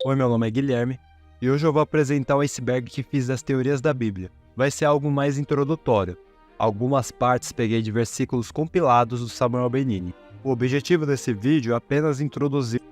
Oi, meu nome é Guilherme e hoje eu vou apresentar o iceberg que fiz das teorias da Bíblia. Vai ser algo mais introdutório. Algumas partes peguei de versículos compilados do Samuel Benini. O objetivo desse vídeo é apenas introduzir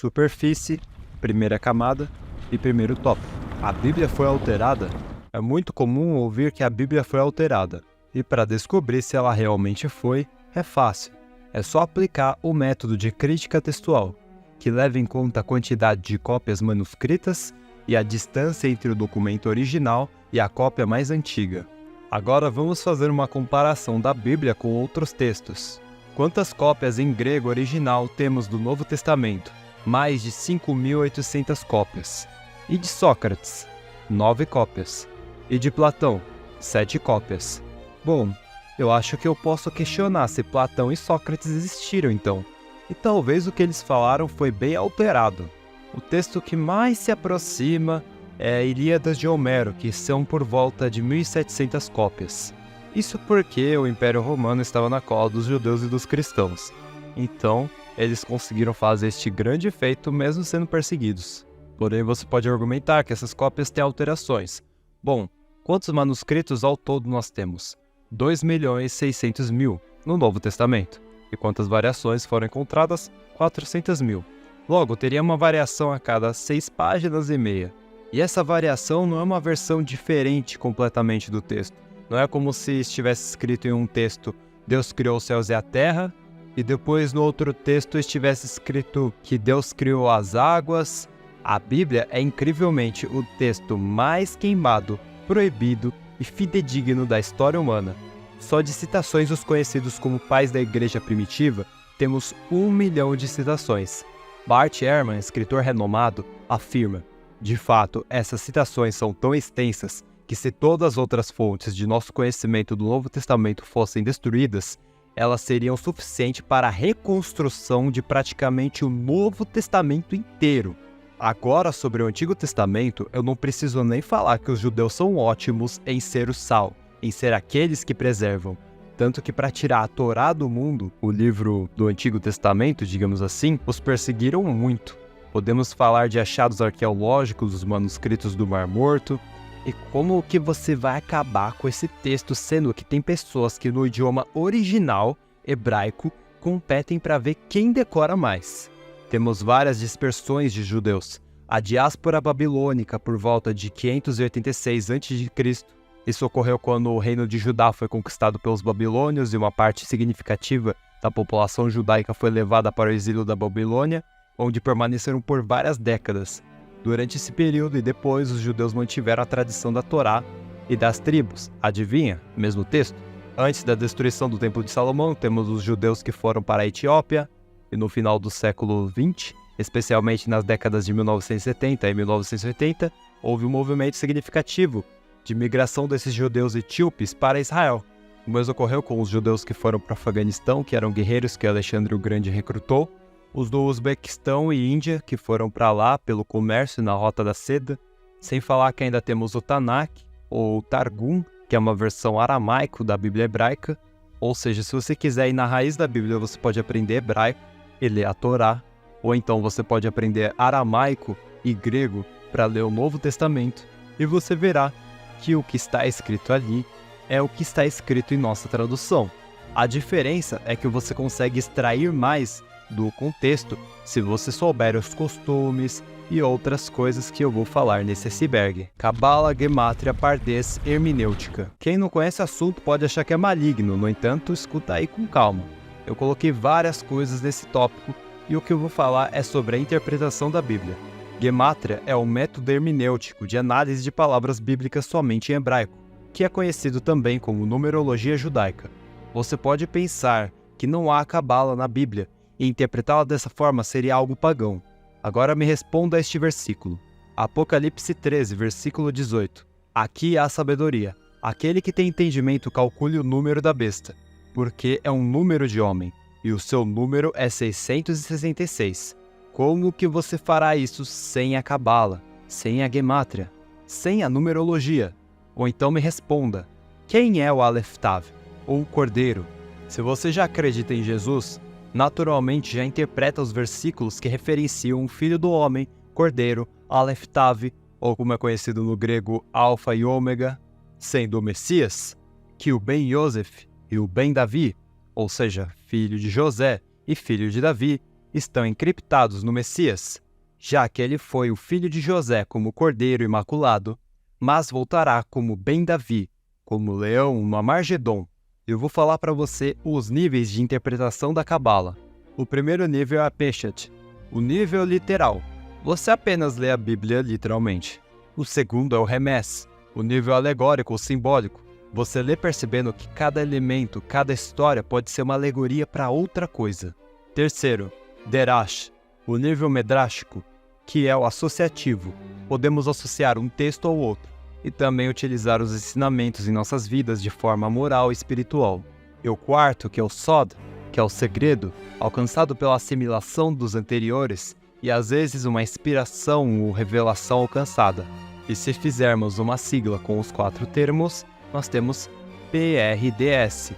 superfície, primeira camada e primeiro tópico. A Bíblia foi alterada? É muito comum ouvir que a Bíblia foi alterada. E para descobrir se ela realmente foi, é fácil. É só aplicar o método de crítica textual, que leva em conta a quantidade de cópias manuscritas e a distância entre o documento original e a cópia mais antiga. Agora vamos fazer uma comparação da Bíblia com outros textos. Quantas cópias em grego original temos do Novo Testamento? Mais de 5.800 cópias. E de Sócrates? 9 cópias. E de Platão? 7 cópias. Bom, eu acho que eu posso questionar se Platão e Sócrates existiram então. E talvez o que eles falaram foi bem alterado. O texto que mais se aproxima é a Ilíadas de Homero, que são por volta de 1.700 cópias. Isso porque o Império Romano estava na cola dos judeus e dos cristãos. Então, eles conseguiram fazer este grande feito mesmo sendo perseguidos. Porém, você pode argumentar que essas cópias têm alterações. Bom, quantos manuscritos ao todo nós temos? 2.600.000 no Novo Testamento. E quantas variações foram encontradas? 400.000. Logo, teria uma variação a cada 6 páginas e meia. E essa variação não é uma versão diferente completamente do texto. Não é como se estivesse escrito em um texto Deus criou os céus e a terra, e depois no outro texto estivesse escrito que Deus criou as águas. A Bíblia é incrivelmente o texto mais queimado, proibido e fidedigno da história humana. Só de citações dos conhecidos como pais da igreja primitiva, temos 1 milhão de citações. Bart Ehrman, escritor renomado, afirma: de fato, essas citações são tão extensas que se todas as outras fontes de nosso conhecimento do Novo Testamento fossem destruídas, elas seriam suficientes para a reconstrução de praticamente o Novo Testamento inteiro. Agora, sobre o Antigo Testamento, eu não preciso nem falar que os judeus são ótimos em ser o sal, em ser aqueles que preservam. Tanto que para tirar a Torá do mundo, o livro do Antigo Testamento, digamos assim, os perseguiram muito. Podemos falar de achados arqueológicos dos manuscritos do Mar Morto. E como que você vai acabar com esse texto, sendo que tem pessoas que no idioma original, hebraico, competem para ver quem decora mais? Temos várias dispersões de judeus. A diáspora babilônica por volta de 586 a.C., isso ocorreu quando o reino de Judá foi conquistado pelos babilônios e uma parte significativa da população judaica foi levada para o exílio da Babilônia, onde permaneceram por várias décadas. Durante esse período e depois, os judeus mantiveram a tradição da Torá e das tribos. Adivinha? Mesmo texto? Antes da destruição do Templo de Salomão, temos os judeus que foram para a Etiópia, e no final do século XX, especialmente nas décadas de 1970 e 1980, houve um movimento significativo de migração desses judeus etíopes para Israel. O mesmo ocorreu com os judeus que foram para o Afeganistão, que eram guerreiros que Alexandre o Grande recrutou, os do Uzbequistão e Índia, que foram para lá pelo comércio na Rota da Seda, sem falar que ainda temos o Tanakh, ou o Targum, que é uma versão aramaico da Bíblia hebraica, ou seja, se você quiser ir na raiz da Bíblia, você pode aprender hebraico e ler a Torá, ou então você pode aprender aramaico e grego para ler o Novo Testamento, e você verá que o que está escrito ali é o que está escrito em nossa tradução. A diferença é que você consegue extrair mais do contexto se você souber os costumes e outras coisas que eu vou falar nesse iceberg. Cabala, Gemátria, Pardês, Hermenêutica. Quem não conhece o assunto pode achar que é maligno, no entanto, escuta aí com calma. Eu coloquei várias coisas nesse tópico e o que eu vou falar é sobre a interpretação da Bíblia. Gemátria é um método hermenêutico de análise de palavras bíblicas somente em hebraico, que é conhecido também como numerologia judaica. Você pode pensar que não há cabala na Bíblia, e interpretá-la dessa forma seria algo pagão. Agora me responda a este versículo. Apocalipse 13, versículo 18. Aqui há sabedoria. Aquele que tem entendimento calcule o número da besta, porque é um número de homem, e o seu número é 666. Como que você fará isso sem a cabala, sem a gemátria, sem a numerologia? Ou então me responda, quem é o Aleph Tav, ou o Cordeiro? Se você já acredita em Jesus, naturalmente já interpreta os versículos que referenciam o Filho do Homem Cordeiro, Aleph Tav, ou como é conhecido no grego Alfa e Ômega, sendo o Messias, que o Ben Yosef e o Ben Davi, ou seja, filho de José e filho de Davi, estão encriptados no Messias, já que ele foi o filho de José como Cordeiro Imaculado, mas voltará como Ben Davi, como leão no Amargedon. Eu vou falar para você os níveis de interpretação da Cabala. O primeiro nível é a Peshat, o nível literal. Você apenas lê a Bíblia literalmente. O segundo é o Remes, o nível alegórico ou simbólico. Você lê percebendo que cada elemento, cada história pode ser uma alegoria para outra coisa. Terceiro, Derash, o nível medrástico, que é o associativo. Podemos associar um texto ao outro e também utilizar os ensinamentos em nossas vidas de forma moral e espiritual. E o quarto, que é o Sod, que é o segredo, alcançado pela assimilação dos anteriores e às vezes uma inspiração ou revelação alcançada. E se fizermos uma sigla com os 4 termos, nós temos PRDS,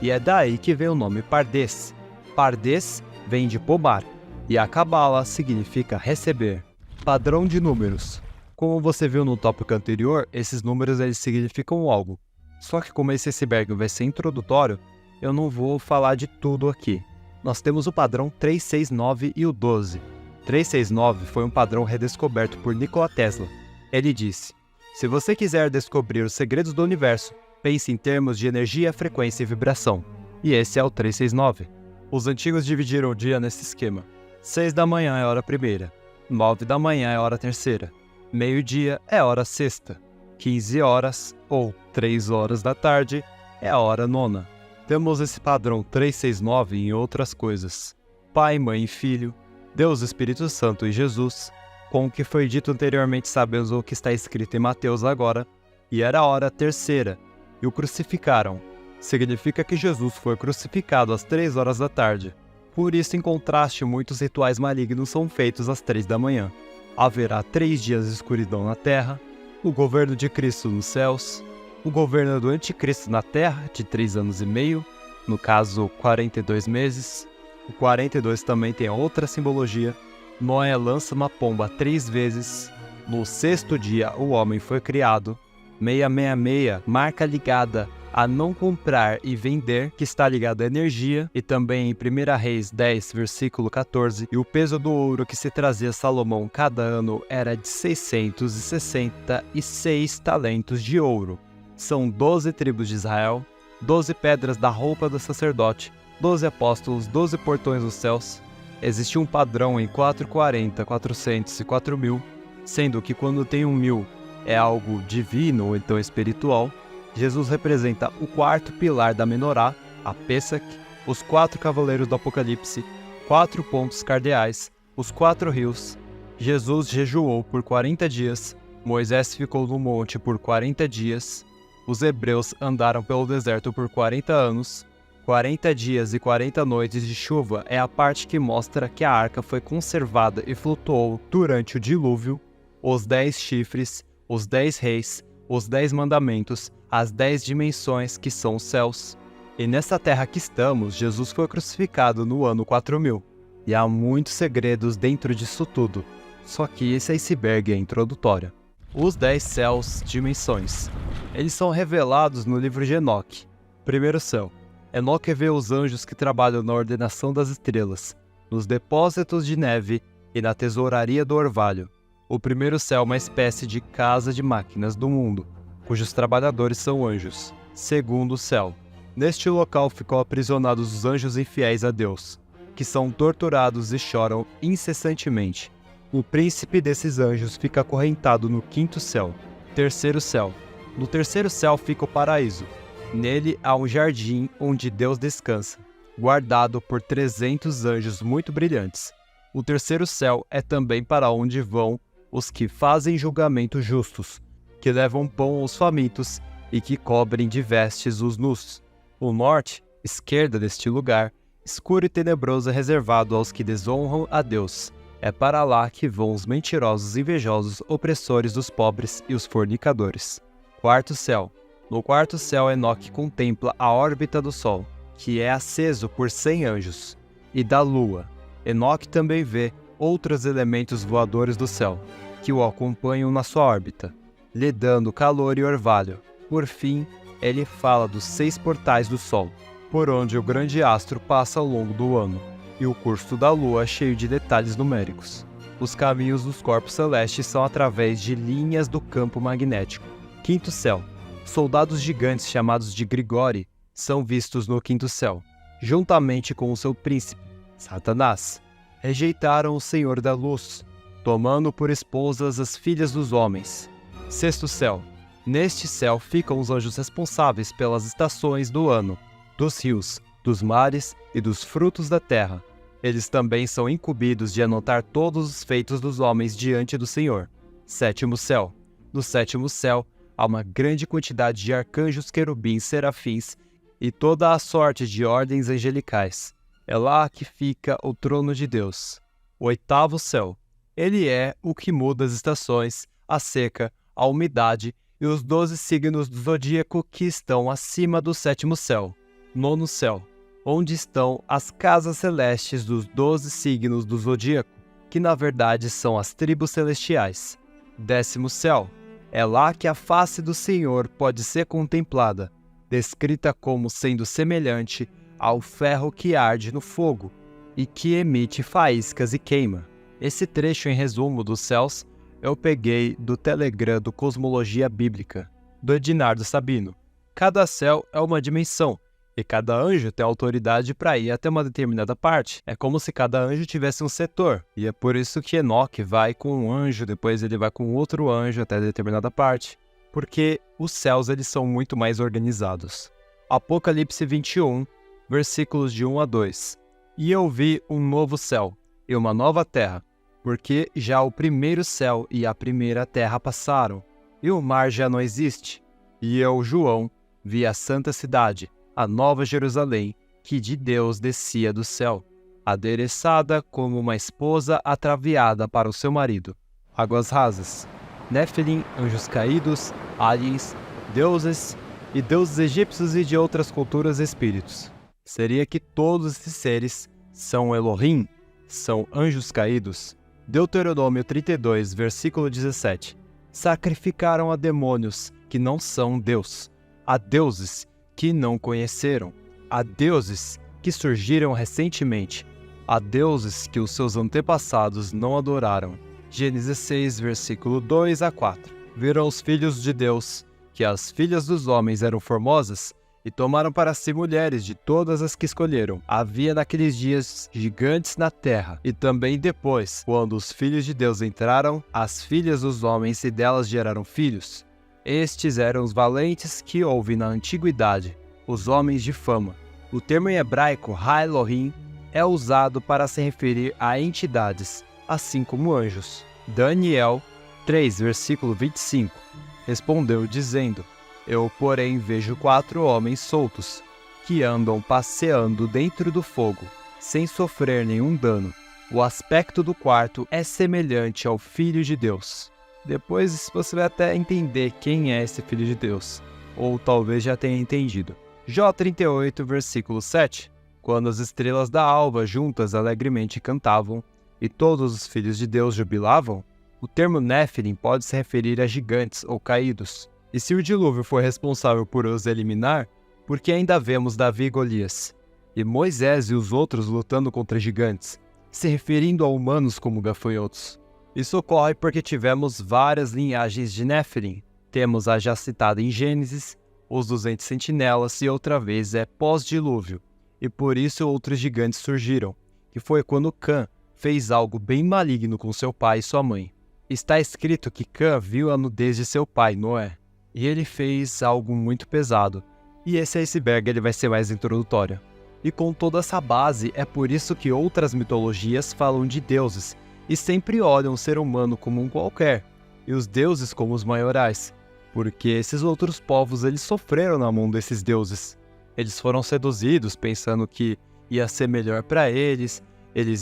e é daí que vem o nome Pardes. Pardes vem de pomar, e a Cabala significa receber. Padrão de números. Como você viu no tópico anterior, esses números eles significam algo. Só que como esse iceberg vai ser introdutório, eu não vou falar de tudo aqui. Nós temos o padrão 369 e o 12. 369 foi um padrão redescoberto por Nikola Tesla. Ele disse: se você quiser descobrir os segredos do universo, pense em termos de energia, frequência e vibração. E esse é o 369. Os antigos dividiram o dia nesse esquema. 6 da manhã é a hora primeira, 9 da manhã é a hora terceira, meio-dia é a hora sexta, 15 horas ou 3 horas da tarde é a hora nona. Temos esse padrão 369 em outras coisas. Pai, mãe e filho, Deus, Espírito Santo e Jesus. Com o que foi dito anteriormente sabemos o que está escrito em Mateus agora. E era a hora terceira, e o crucificaram. Significa que Jesus foi crucificado às 3 horas da tarde. Por isso, em contraste, muitos rituais malignos são feitos às 3 da manhã. Haverá 3 dias de escuridão na terra, o governo de Cristo nos céus, o governo do anticristo na terra, de 3 anos e meio, no caso 42 meses. O 42 também tem outra simbologia. Noé lança uma pomba 3 vezes. No 6º dia o homem foi criado. 666, marca ligada a não comprar e vender, que está ligada à energia, e também em 1 Reis 10, versículo 14, e o peso do ouro que se trazia a Salomão cada ano era de 666 talentos de ouro. São 12 tribos de Israel, 12 pedras da roupa do sacerdote, 12 apóstolos, 12 portões dos céus. Existe um padrão em 440, 400 e 4000, sendo que quando tem 1000 é algo divino ou então espiritual. Jesus representa o 4º pilar da Menorá, a Pessach, os 4 cavaleiros do Apocalipse, 4 pontos cardeais, os 4 rios. Jesus jejuou por 40 dias, Moisés ficou no monte por 40 dias, os hebreus andaram pelo deserto por 40 anos, 40 dias e 40 noites de chuva é a parte que mostra que a arca foi conservada e flutuou durante o dilúvio, os 10 chifres, os 10 reis, os 10 mandamentos, as 10 dimensões que são os céus. E nessa terra que estamos, Jesus foi crucificado no ano 4000. E há muitos segredos dentro disso tudo. Só que esse iceberg é introdutório. Os 10 céus, dimensões. Eles são revelados no livro de Enoque. Primeiro céu. Enoque vê os anjos que trabalham na ordenação das estrelas, nos depósitos de neve e na tesouraria do orvalho. O primeiro céu é uma espécie de casa de máquinas do mundo, cujos trabalhadores são anjos. Segundo céu. Neste local ficam aprisionados os anjos infiéis a Deus, que são torturados e choram incessantemente. O príncipe desses anjos fica acorrentado no 5º céu. Terceiro céu. No terceiro céu fica o paraíso. Nele há um jardim onde Deus descansa, guardado por 300 anjos muito brilhantes. O terceiro céu é também para onde vão os que fazem julgamento justos, que levam pão aos famintos e que cobrem de vestes os nus. O norte, esquerda deste lugar, escuro e tenebroso é reservado aos que desonram a Deus. É para lá que vão os mentirosos, invejosos, opressores dos pobres e os fornicadores. Quarto céu. No quarto céu, Enoque contempla a órbita do Sol, que é aceso por 100 anjos, e da Lua. Enoque também vê outros elementos voadores do céu, que o acompanham na sua órbita, lhe dando calor e orvalho. Por fim, ele fala dos 6 portais do Sol, por onde o grande astro passa ao longo do ano, e o curso da Lua cheio de detalhes numéricos. Os caminhos dos corpos celestes são através de linhas do campo magnético. Quinto céu. Soldados gigantes chamados de Grigori são vistos no quinto céu, juntamente com o seu príncipe, Satanás. Rejeitaram o Senhor da Luz, tomando por esposas as filhas dos homens. Sexto céu. Neste céu ficam os anjos responsáveis pelas estações do ano, dos rios, dos mares e dos frutos da terra. Eles também são incumbidos de anotar todos os feitos dos homens diante do Senhor. Sétimo céu. No sétimo céu, há uma grande quantidade de arcanjos, querubins, serafins e toda a sorte de ordens angelicais. É lá que fica o trono de Deus. Oitavo céu. Ele é o que muda as estações, a seca, a umidade e os 12 signos do zodíaco que estão acima do sétimo céu. Nono céu. Onde estão as casas celestes dos 12 signos do zodíaco, que na verdade são as tribos celestiais. Décimo céu. É lá que a face do Senhor pode ser contemplada, descrita como sendo semelhante ao ferro que arde no fogo e que emite faíscas e queima. Esse trecho em resumo dos céus eu peguei do Telegram do Cosmologia Bíblica, do Edinardo Sabino. Cada céu é uma dimensão, e cada anjo tem autoridade para ir até uma determinada parte. É como se cada anjo tivesse um setor, e é por isso que Enoque vai com um anjo, depois ele vai com outro anjo até determinada parte, porque os céus eles são muito mais organizados. Apocalipse 21, versículos de 1 a 2. E eu vi um novo céu e uma nova terra, porque já o primeiro céu e a primeira terra passaram, e o mar já não existe. E eu, João, vi a santa cidade, a nova Jerusalém, que de Deus descia do céu, adereçada como uma esposa ataviada para o seu marido. Águas rasas, Néfilim, anjos caídos, aliens, deuses e deuses egípcios e de outras culturas e espíritos. Seria que todos esses seres são Elohim, são anjos caídos? Deuteronômio 32, versículo 17. Sacrificaram a demônios que não são Deus, a deuses que não conheceram, a deuses que surgiram recentemente, a deuses que os seus antepassados não adoraram. Gênesis 6, versículo 2 a 4. Viram os filhos de Deus que as filhas dos homens eram formosas e tomaram para si mulheres de todas as que escolheram. Havia naqueles dias gigantes na terra, e também depois, quando os filhos de Deus entraram, as filhas dos homens e delas geraram filhos. Estes eram os valentes que houve na antiguidade, os homens de fama. O termo em hebraico, Ha-Elohim, é usado para se referir a entidades, assim como anjos. Daniel 3, versículo 25, respondeu dizendo: Eu, porém, vejo 4 homens soltos, que andam passeando dentro do fogo, sem sofrer nenhum dano. O aspecto do quarto é semelhante ao Filho de Deus. Depois você vai até entender quem é esse Filho de Deus, ou talvez já tenha entendido. Jó 38, versículo 7. Quando as estrelas da alva juntas alegremente cantavam, e todos os filhos de Deus jubilavam, o termo Néfilim pode se referir a gigantes ou caídos. E se o dilúvio foi responsável por os eliminar, por que ainda vemos Davi e Golias, e Moisés e os outros lutando contra gigantes, se referindo a humanos como gafanhotos? Isso ocorre porque tivemos várias linhagens de Néfilim. Temos a já citada em Gênesis, os 200 sentinelas, e outra vez é pós-dilúvio, e por isso outros gigantes surgiram, que foi quando Cã fez algo bem maligno com seu pai e sua mãe. Está escrito que Cã viu a nudez de seu pai, Noé, e ele fez algo muito pesado, e esse iceberg ele vai ser mais introdutório. E com toda essa base, é por isso que outras mitologias falam de deuses, e sempre olham o ser humano como um qualquer, e os deuses como os maiorais, porque esses outros povos eles sofreram na mão desses deuses. Eles foram seduzidos pensando que ia ser melhor para eles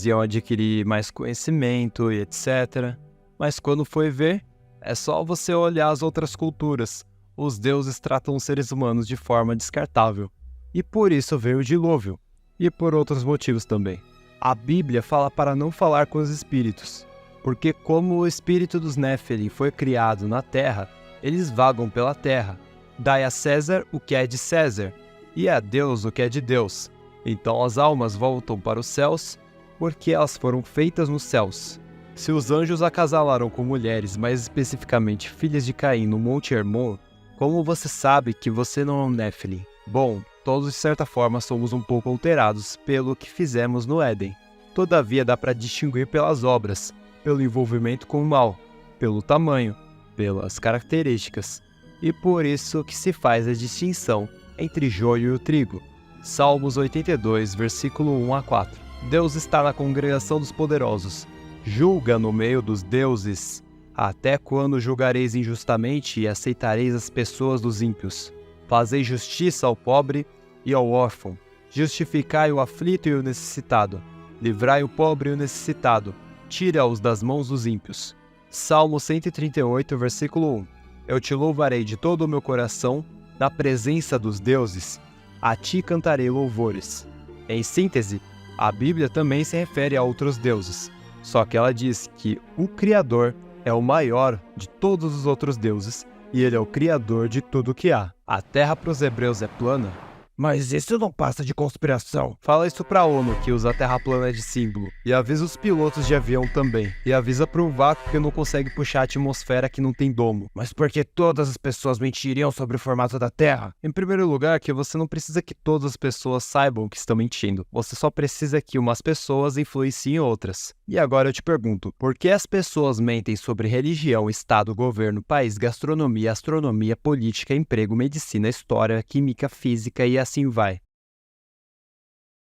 iam adquirir mais conhecimento e etc. Mas quando foi ver, é só você olhar as outras culturas. Os deuses tratam os seres humanos de forma descartável. E por isso veio o dilúvio, e por outros motivos também. A Bíblia fala para não falar com os espíritos, porque como o espírito dos Néfilim foi criado na terra, eles vagam pela terra. Dai a César o que é de César, e a Deus o que é de Deus. Então as almas voltam para os céus, porque elas foram feitas nos céus. Se os anjos acasalaram com mulheres, mais especificamente filhas de Caim no Monte Hermon, como você sabe que você não é um Néfilim? Bom, todos de certa forma somos um pouco alterados pelo que fizemos no Éden. Todavia dá para distinguir pelas obras, pelo envolvimento com o mal, pelo tamanho, pelas características. E por isso que se faz a distinção entre joio e o trigo. Salmos 82, versículo 1 a 4. Deus está na congregação dos poderosos. Julga no meio dos deuses. Até quando julgareis injustamente e aceitareis as pessoas dos ímpios? Fazei justiça ao pobre e ao órfão. Justificai o aflito e o necessitado. Livrai o pobre e o necessitado. Tira-os das mãos dos ímpios. Salmo 138, versículo 1. Eu te louvarei de todo o meu coração, na presença dos deuses. A ti cantarei louvores. Em síntese, a Bíblia também se refere a outros deuses, só que ela diz que o Criador é o maior de todos os outros deuses e ele é o Criador de tudo que há. A Terra para os hebreus é plana? Mas isso não passa de conspiração. Fala isso pra ONU, que usa a Terra plana de símbolo. E avisa os pilotos de avião também. E avisa pro vácuo que não consegue puxar a atmosfera que não tem domo. Mas por que todas as pessoas mentiriam sobre o formato da Terra? Em primeiro lugar, que você não precisa que todas as pessoas saibam que estão mentindo. Você só precisa que umas pessoas influenciem outras. E agora eu te pergunto, por que as pessoas mentem sobre religião, estado, governo, país, gastronomia, astronomia, política, emprego, medicina, história, química, física e assim vai?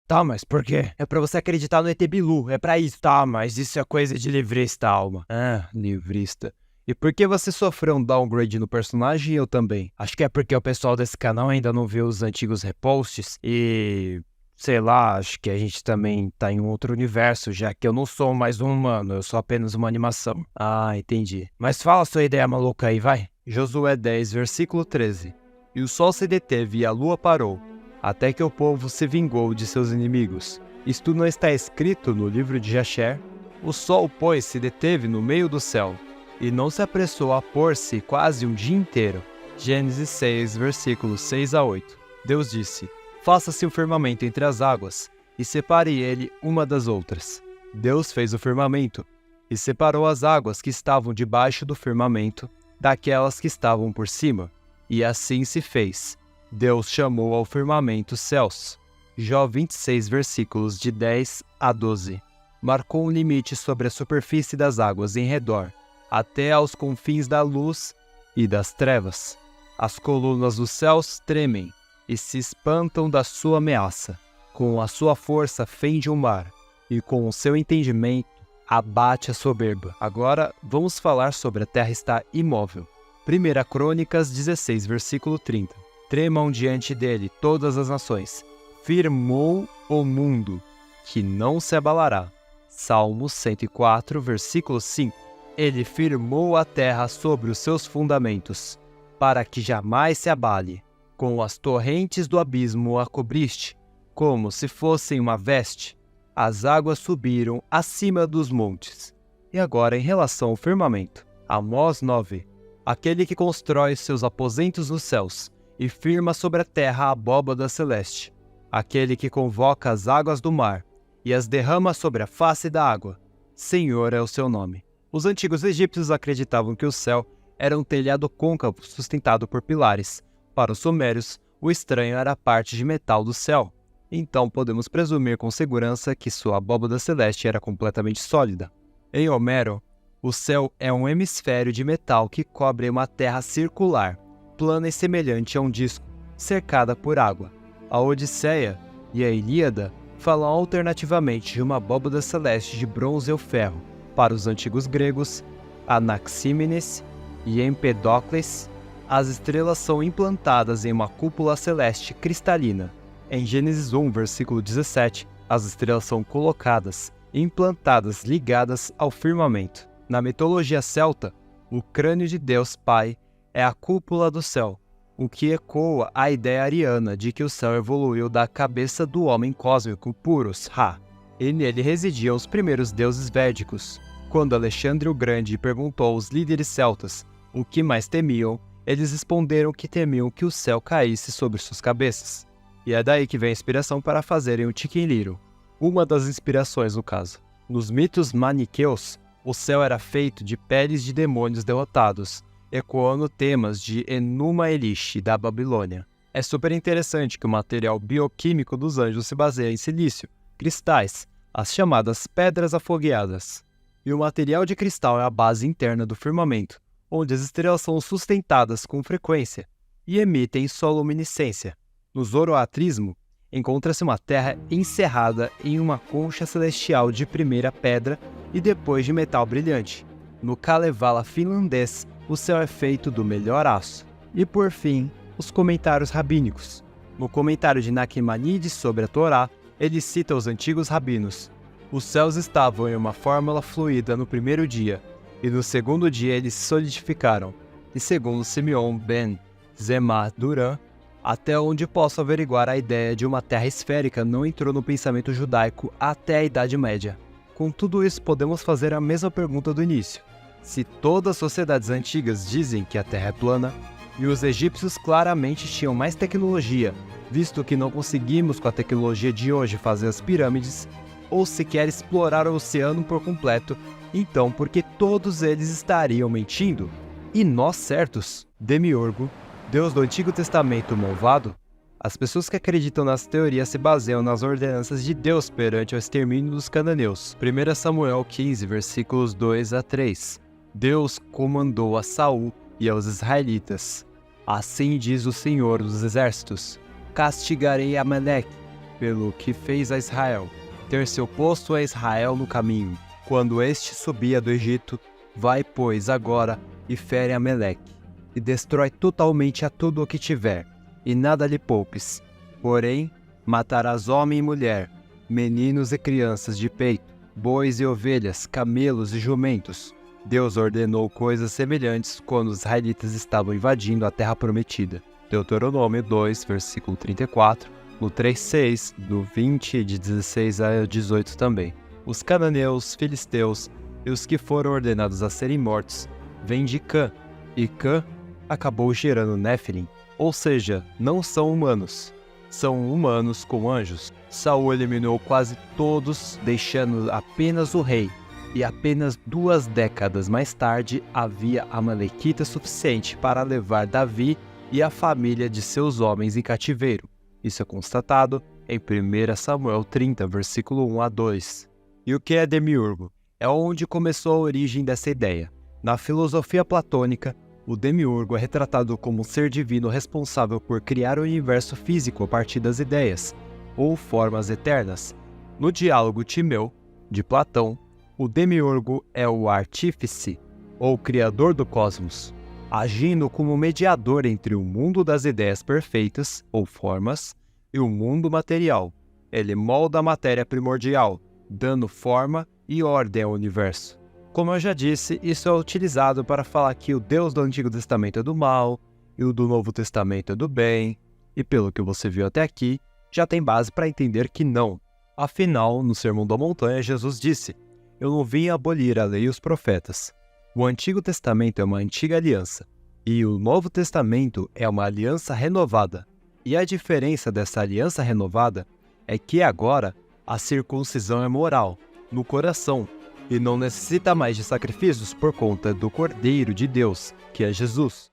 Tá, mas por quê? É pra você acreditar no ET Bilu, é pra isso. Tá, mas isso é coisa de livrista, Alma. Ah, livrista. E por que você sofreu um downgrade no personagem e eu também? Acho que é porque o pessoal desse canal ainda não viu os antigos reposts e... sei lá, acho que a gente também tá em um outro universo, já que eu não sou mais um humano, eu sou apenas uma animação. Ah, entendi. Mas fala a sua ideia maluca aí, vai. Josué 10, versículo 13. E o sol se deteve e a lua parou, até que o povo se vingou de seus inimigos. Isto não está escrito no livro de Jasher? O sol, pois, se deteve no meio do céu, e não se apressou a pôr-se quase um dia inteiro. Gênesis 6, versículos 6 a 8. Deus disse: faça-se o firmamento entre as águas, e separe ele uma das outras. Deus fez o firmamento, e separou as águas que estavam debaixo do firmamento daquelas que estavam por cima. E assim se fez. Deus chamou ao firmamento céus. Jó 26, versículos de 10 a 12. Marcou um limite sobre a superfície das águas em redor, até aos confins da luz e das trevas. As colunas dos céus tremem e se espantam da sua ameaça. Com a sua força fende o mar, e com o seu entendimento abate a soberba. Agora vamos falar sobre a terra estar imóvel. 1 Crônicas 16, versículo 30. Tremam diante dele todas as nações. Firmou o mundo, que não se abalará. Salmos 104, versículo 5. Ele firmou a terra sobre os seus fundamentos, para que jamais se abale. Com as torrentes do abismo a cobriste, como se fossem uma veste. As águas subiram acima dos montes. E agora em relação ao firmamento. Amós 9. Aquele que constrói seus aposentos nos céus e firma sobre a terra a abóbada celeste. Aquele que convoca as águas do mar e as derrama sobre a face da água. Senhor é o seu nome. Os antigos egípcios acreditavam que o céu era um telhado côncavo sustentado por pilares. Para os sumérios, o estranho era a parte de metal do céu. Então podemos presumir com segurança que sua abóbada celeste era completamente sólida. Em Homero, o céu é um hemisfério de metal que cobre uma terra circular, plana e semelhante a um disco, cercada por água. A Odisseia e a Ilíada falam alternativamente de uma abóbada celeste de bronze ou ferro. Para os antigos gregos, Anaxímenes e Empedocles, as estrelas são implantadas em uma cúpula celeste cristalina. Em Gênesis 1, versículo 17, as estrelas são colocadas, implantadas, ligadas ao firmamento. Na mitologia celta, o crânio de Deus Pai é a cúpula do céu, o que ecoa a ideia ariana de que o céu evoluiu da cabeça do homem cósmico Puros, Ra. e nele residiam os primeiros deuses védicos. Quando Alexandre o Grande perguntou aos líderes celtas o que mais temiam, eles responderam que temiam que o céu caísse sobre suas cabeças. E é daí que vem a inspiração para fazerem o Chicken Little. Uma das inspirações, no caso. Nos mitos maniqueus, o céu era feito de peles de demônios derrotados, ecoando temas de Enuma Elish, da Babilônia. É super interessante que o material bioquímico dos anjos se baseia em silício, cristais, as chamadas pedras afogueadas. E o material de cristal é a base interna do firmamento, onde as estrelas são sustentadas com frequência e emitem sua luminescência. No zoroatrismo, encontra-se uma terra encerrada em uma concha celestial de primeira pedra e depois de metal brilhante. No Kalevala finlandês, o céu é feito do melhor aço. E por fim, os comentários rabínicos. No comentário de Nachmanides sobre a Torá, ele cita os antigos rabinos. Os céus estavam em uma fórmula fluida no primeiro dia, e no segundo dia eles se solidificaram. E segundo Simeon ben Zemah Duran, até onde posso averiguar, a ideia de uma terra esférica não entrou no pensamento judaico até a Idade Média. Com tudo isso, podemos fazer a mesma pergunta do início. Se todas as sociedades antigas dizem que a Terra é plana, e os egípcios claramente tinham mais tecnologia, visto que não conseguimos com a tecnologia de hoje fazer as pirâmides, ou sequer explorar o oceano por completo, então por que todos eles estariam mentindo? E nós certos? Demiurgo, Deus do Antigo Testamento malvado? As pessoas que acreditam nas teorias se baseiam nas ordenanças de Deus perante o extermínio dos cananeus. 1 Samuel 15, versículos 2 a 3. Deus comandou a Saul e aos israelitas. Assim diz o Senhor dos Exércitos: castigarei Amaleque pelo que fez a Israel, ter se oposto a Israel no caminho, quando este subia do Egito. Vai, pois, agora e fere Amaleque, e destrói totalmente a tudo o que tiver, e nada lhe poupes. Porém, matarás homem e mulher, meninos e crianças de peito, bois e ovelhas, camelos e jumentos. Deus ordenou coisas semelhantes quando os israelitas estavam invadindo a terra prometida. Deuteronômio 2, versículo 34, no 3:6, do 20, de 16 a 18 também. Os cananeus, filisteus e os que foram ordenados a serem mortos vêm de Cã, e Cã acabou gerando Néfilim, ou seja, não são humanos. São humanos com anjos. Saul eliminou quase todos, deixando apenas o rei. E apenas 2 décadas mais tarde havia amalequita suficiente para levar Davi e a família de seus homens em cativeiro. Isso é constatado em 1 Samuel 30, versículo 1 a 2. E o que é Demiurgo? É onde começou a origem dessa ideia. Na filosofia platônica, o Demiurgo é retratado como um ser divino responsável por criar o universo físico a partir das ideias, ou formas eternas. No diálogo Timeu, de Platão, o Demiurgo é o artífice, ou criador do cosmos, agindo como mediador entre o mundo das ideias perfeitas, ou formas, e o mundo material. Ele molda a matéria primordial, dando forma e ordem ao universo. Como eu já disse, isso é utilizado para falar que o Deus do Antigo Testamento é do mal, e o do Novo Testamento é do bem, e pelo que você viu até aqui, já tem base para entender que não. Afinal, no Sermão da Montanha, Jesus disse: eu não vim abolir a lei e os profetas. O Antigo Testamento é uma antiga aliança, e o Novo Testamento é uma aliança renovada. E a diferença dessa aliança renovada é que agora a circuncisão é moral, no coração, e não necessita mais de sacrifícios por conta do Cordeiro de Deus, que é Jesus.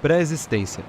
Pré-existência.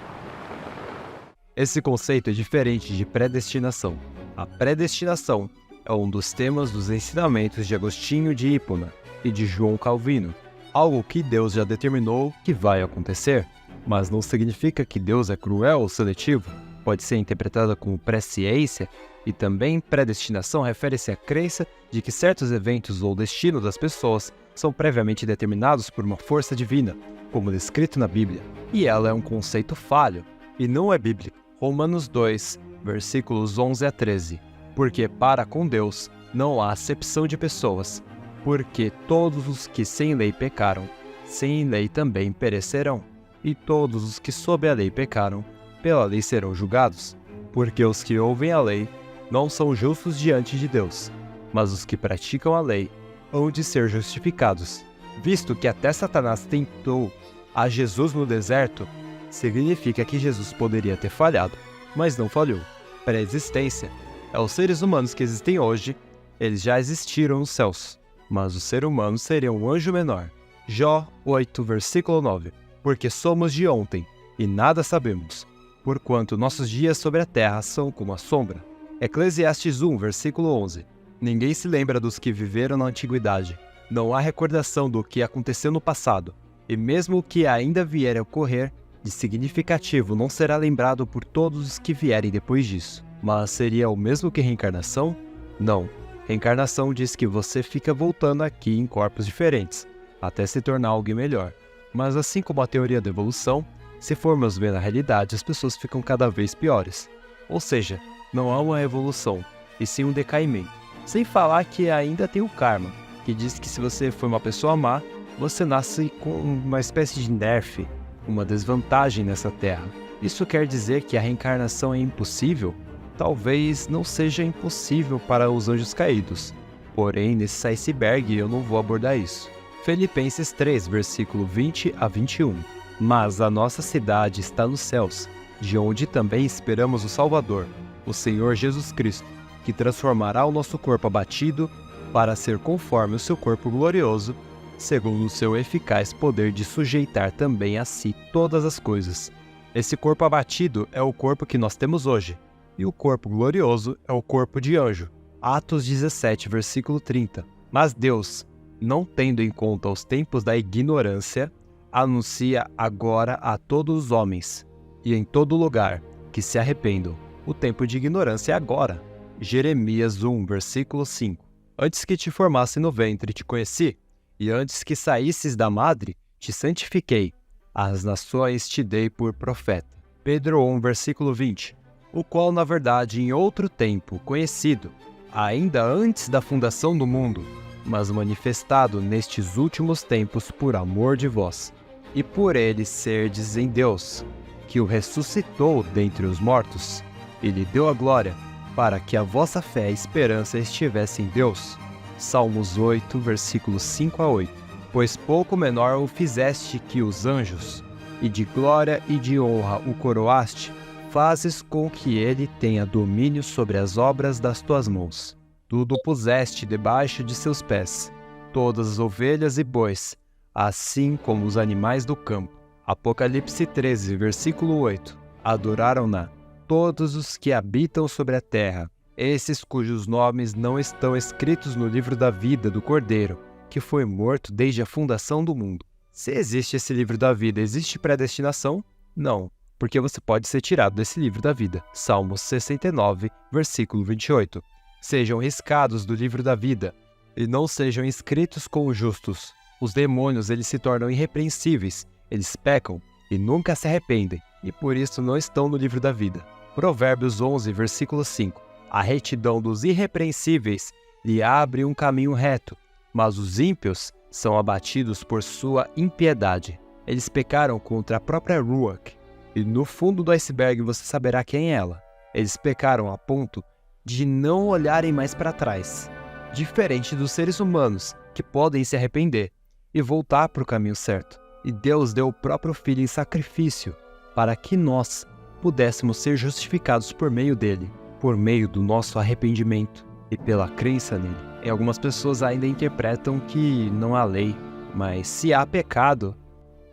Esse conceito é diferente de predestinação. A predestinação é um dos temas dos ensinamentos de Agostinho de Hipona e de João Calvino, algo que Deus já determinou que vai acontecer, mas não significa que Deus é cruel ou seletivo. Pode ser interpretada como presciência, e também predestinação refere-se à crença de que certos eventos ou destino das pessoas são previamente determinados por uma força divina, como descrito na Bíblia, e ela é um conceito falho, e não é bíblico. Romanos 2, versículos 11 a 13. Porque para com Deus não há acepção de pessoas, porque todos os que sem lei pecaram, sem lei também perecerão, e todos os que sob a lei pecaram, pela lei serão julgados, porque os que ouvem a lei não são justos diante de Deus, mas os que praticam a lei hão de ser justificados. Visto que até Satanás tentou a Jesus no deserto, significa que Jesus poderia ter falhado, mas não falhou. Pré-existência é os seres humanos que existem hoje, eles já existiram nos céus, mas o ser humano seria um anjo menor. Jó 8, versículo 9. Porque somos de ontem, e nada sabemos, porquanto nossos dias sobre a terra são como a sombra. Eclesiastes 1, versículo 11. Ninguém se lembra dos que viveram na antiguidade. Não há recordação do que aconteceu no passado, e mesmo o que ainda vier a ocorrer, de significativo não será lembrado por todos os que vierem depois disso. Mas seria o mesmo que reencarnação? Não. Reencarnação diz que você fica voltando aqui em corpos diferentes, até se tornar alguém melhor. Mas assim como a teoria da evolução, se formos ver na realidade, as pessoas ficam cada vez piores. Ou seja, não há uma evolução, e sim um decaimento. Sem falar que ainda tem o karma, que diz que se você for uma pessoa má, você nasce com uma espécie de nerf, uma desvantagem nessa terra. Isso quer dizer que a reencarnação é impossível? Talvez não seja impossível para os anjos caídos. Porém, nesse iceberg eu não vou abordar isso. Filipenses 3, versículo 20 a 21. Mas a nossa cidade está nos céus, de onde também esperamos o Salvador, o Senhor Jesus Cristo, que transformará o nosso corpo abatido para ser conforme o seu corpo glorioso, segundo o seu eficaz poder de sujeitar também a si todas as coisas. Esse corpo abatido é o corpo que nós temos hoje, e o corpo glorioso é o corpo de anjo. Atos 17, versículo 30. Mas Deus, não tendo em conta os tempos da ignorância, anuncia agora a todos os homens, e em todo lugar, que se arrependam. O tempo de ignorância é agora. Jeremias 1, versículo 5. Antes que te formasse no ventre te conheci, e antes que saísses da madre te santifiquei. As nações te dei por profeta. Pedro 1, versículo 20. O qual, na verdade, em outro tempo conhecido, ainda antes da fundação do mundo, mas manifestado nestes últimos tempos por amor de vós, e por ele serdes em Deus, que o ressuscitou dentre os mortos, e lhe deu a glória, para que a vossa fé e esperança estivesse em Deus. Salmos 8, versículos 5 a 8. Pois pouco menor o fizeste que os anjos, e de glória e de honra o coroaste, fazes com que ele tenha domínio sobre as obras das tuas mãos. Tudo puseste debaixo de seus pés, todas as ovelhas e bois, assim como os animais do campo. Apocalipse 13, versículo 8. Adoraram-na todos os que habitam sobre a terra, esses cujos nomes não estão escritos no livro da vida do Cordeiro, que foi morto desde a fundação do mundo. Se existe esse livro da vida, existe predestinação? Não, porque você pode ser tirado desse livro da vida. Salmos 69, versículo 28. Sejam riscados do livro da vida, e não sejam inscritos com os justos. Os demônios, eles se tornam irrepreensíveis, eles pecam e nunca se arrependem, e por isso não estão no livro da vida. Provérbios 11, versículo 5. A retidão dos irrepreensíveis lhe abre um caminho reto, mas os ímpios são abatidos por sua impiedade. Eles pecaram contra a própria Ruach, e no fundo do iceberg você saberá quem é ela. Eles pecaram a ponto de não olharem mais para trás, diferente dos seres humanos, que podem se arrepender e voltar para o caminho certo. E Deus deu o próprio Filho em sacrifício para que nós pudéssemos ser justificados por meio dele, por meio do nosso arrependimento e pela crença nele. E algumas pessoas ainda interpretam que não há lei, mas se há pecado,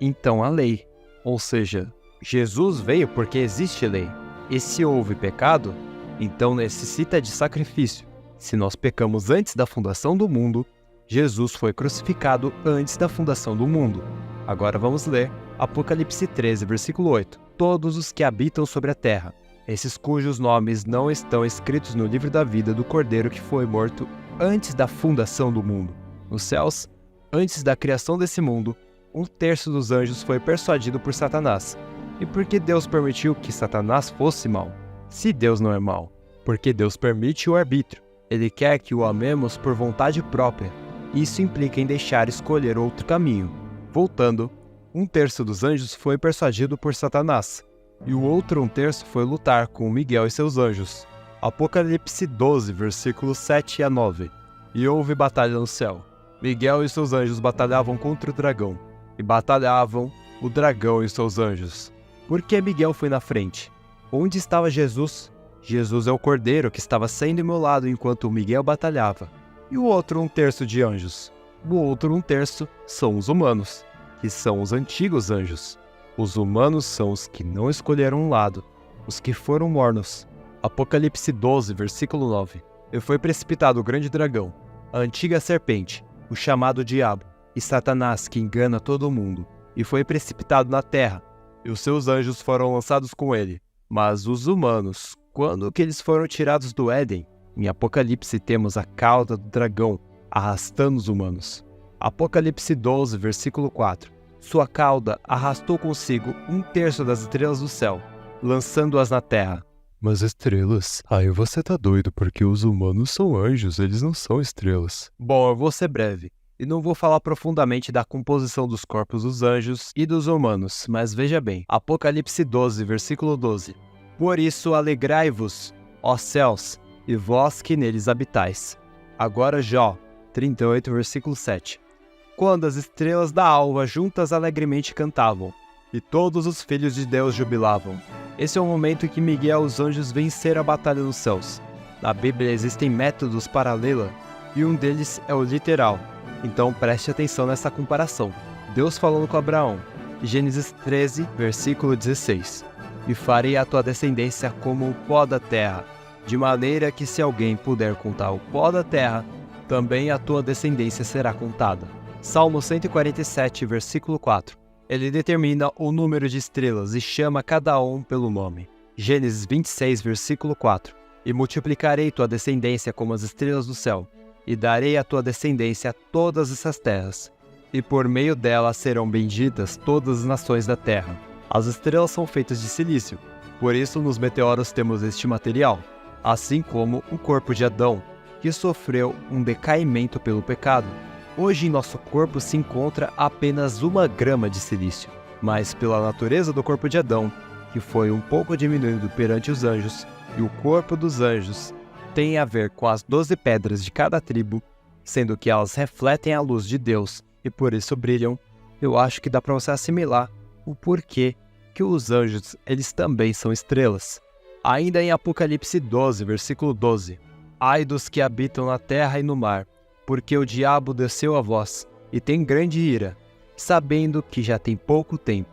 então há lei. Ou seja, Jesus veio porque existe lei. E se houve pecado, então necessita de sacrifício. Se nós pecamos antes da fundação do mundo, Jesus foi crucificado antes da fundação do mundo. Agora vamos ler Apocalipse 13, versículo 8. Todos os que habitam sobre a terra, esses cujos nomes não estão escritos no livro da vida do Cordeiro que foi morto antes da fundação do mundo. Nos céus, antes da criação desse mundo, 1/3 dos anjos foi persuadido por Satanás. E por que Deus permitiu que Satanás fosse mau? Se Deus não é mau, porque Deus permite o arbítrio. Ele quer que o amemos por vontade própria. Isso implica em deixar escolher outro caminho. Voltando, 1/3 dos anjos foi persuadido por Satanás, e o outro 1/3 foi lutar com Miguel e seus anjos. Apocalipse 12, versículos 7 a 9. E houve batalha no céu. Miguel e seus anjos batalhavam contra o dragão. E batalhavam o dragão e seus anjos. Por que Miguel foi na frente? Onde estava Jesus? Jesus é o cordeiro que estava sendo imolado enquanto Miguel batalhava. E o outro 1/3 de anjos? O outro 1/3 são os humanos, que são os antigos anjos. Os humanos são os que não escolheram um lado, os que foram mornos. Apocalipse 12, versículo 9. E foi precipitado o grande dragão, a antiga serpente, o chamado diabo, e Satanás, que engana todo mundo, e foi precipitado na terra, e os seus anjos foram lançados com ele. Mas os humanos, quando que eles foram tirados do Éden? Em Apocalipse temos a cauda do dragão arrastando os humanos. Apocalipse 12, versículo 4. Sua cauda arrastou consigo 1/3 das estrelas do céu, lançando-as na terra. Mas estrelas? Aí você tá doido, porque os humanos são anjos, eles não são estrelas. Bom, eu vou ser breve, e não vou falar profundamente da composição dos corpos dos anjos e dos humanos, mas veja bem, Apocalipse 12, versículo 12. Por isso alegrai-vos, ó céus, e vós que neles habitais. Agora Jó, 38, versículo 7. Quando as estrelas da alva juntas alegremente cantavam, e todos os filhos de Deus jubilavam. Esse é o momento em que Miguel e os anjos venceram a batalha nos céus. Na Bíblia existem métodos para lê-la, e um deles é o literal. Então preste atenção nessa comparação. Deus falando com Abraão, Gênesis 13, versículo 16. E farei a tua descendência como o pó da terra, de maneira que se alguém puder contar o pó da terra, também a tua descendência será contada. Salmo 147, versículo 4. Ele determina o número de estrelas e chama cada um pelo nome. Gênesis 26, versículo 4. E multiplicarei tua descendência como as estrelas do céu, e darei à tua descendência todas essas terras, e por meio dela serão benditas todas as nações da terra. As estrelas são feitas de silício, por isso nos meteoros temos este material, assim como o corpo de Adão, que sofreu um decaimento pelo pecado. Hoje em nosso corpo se encontra apenas 1 grama de silício, mas pela natureza do corpo de Adão, que foi um pouco diminuído perante os anjos, e o corpo dos anjos tem a ver com as 12 pedras de cada tribo, sendo que elas refletem a luz de Deus e por isso brilham, eu acho que dá para você assimilar o porquê que os anjos eles também são estrelas. Ainda em Apocalipse 12, versículo 12. Ai dos que habitam na terra e no mar, porque o diabo desceu a vós, e tem grande ira, sabendo que já tem pouco tempo.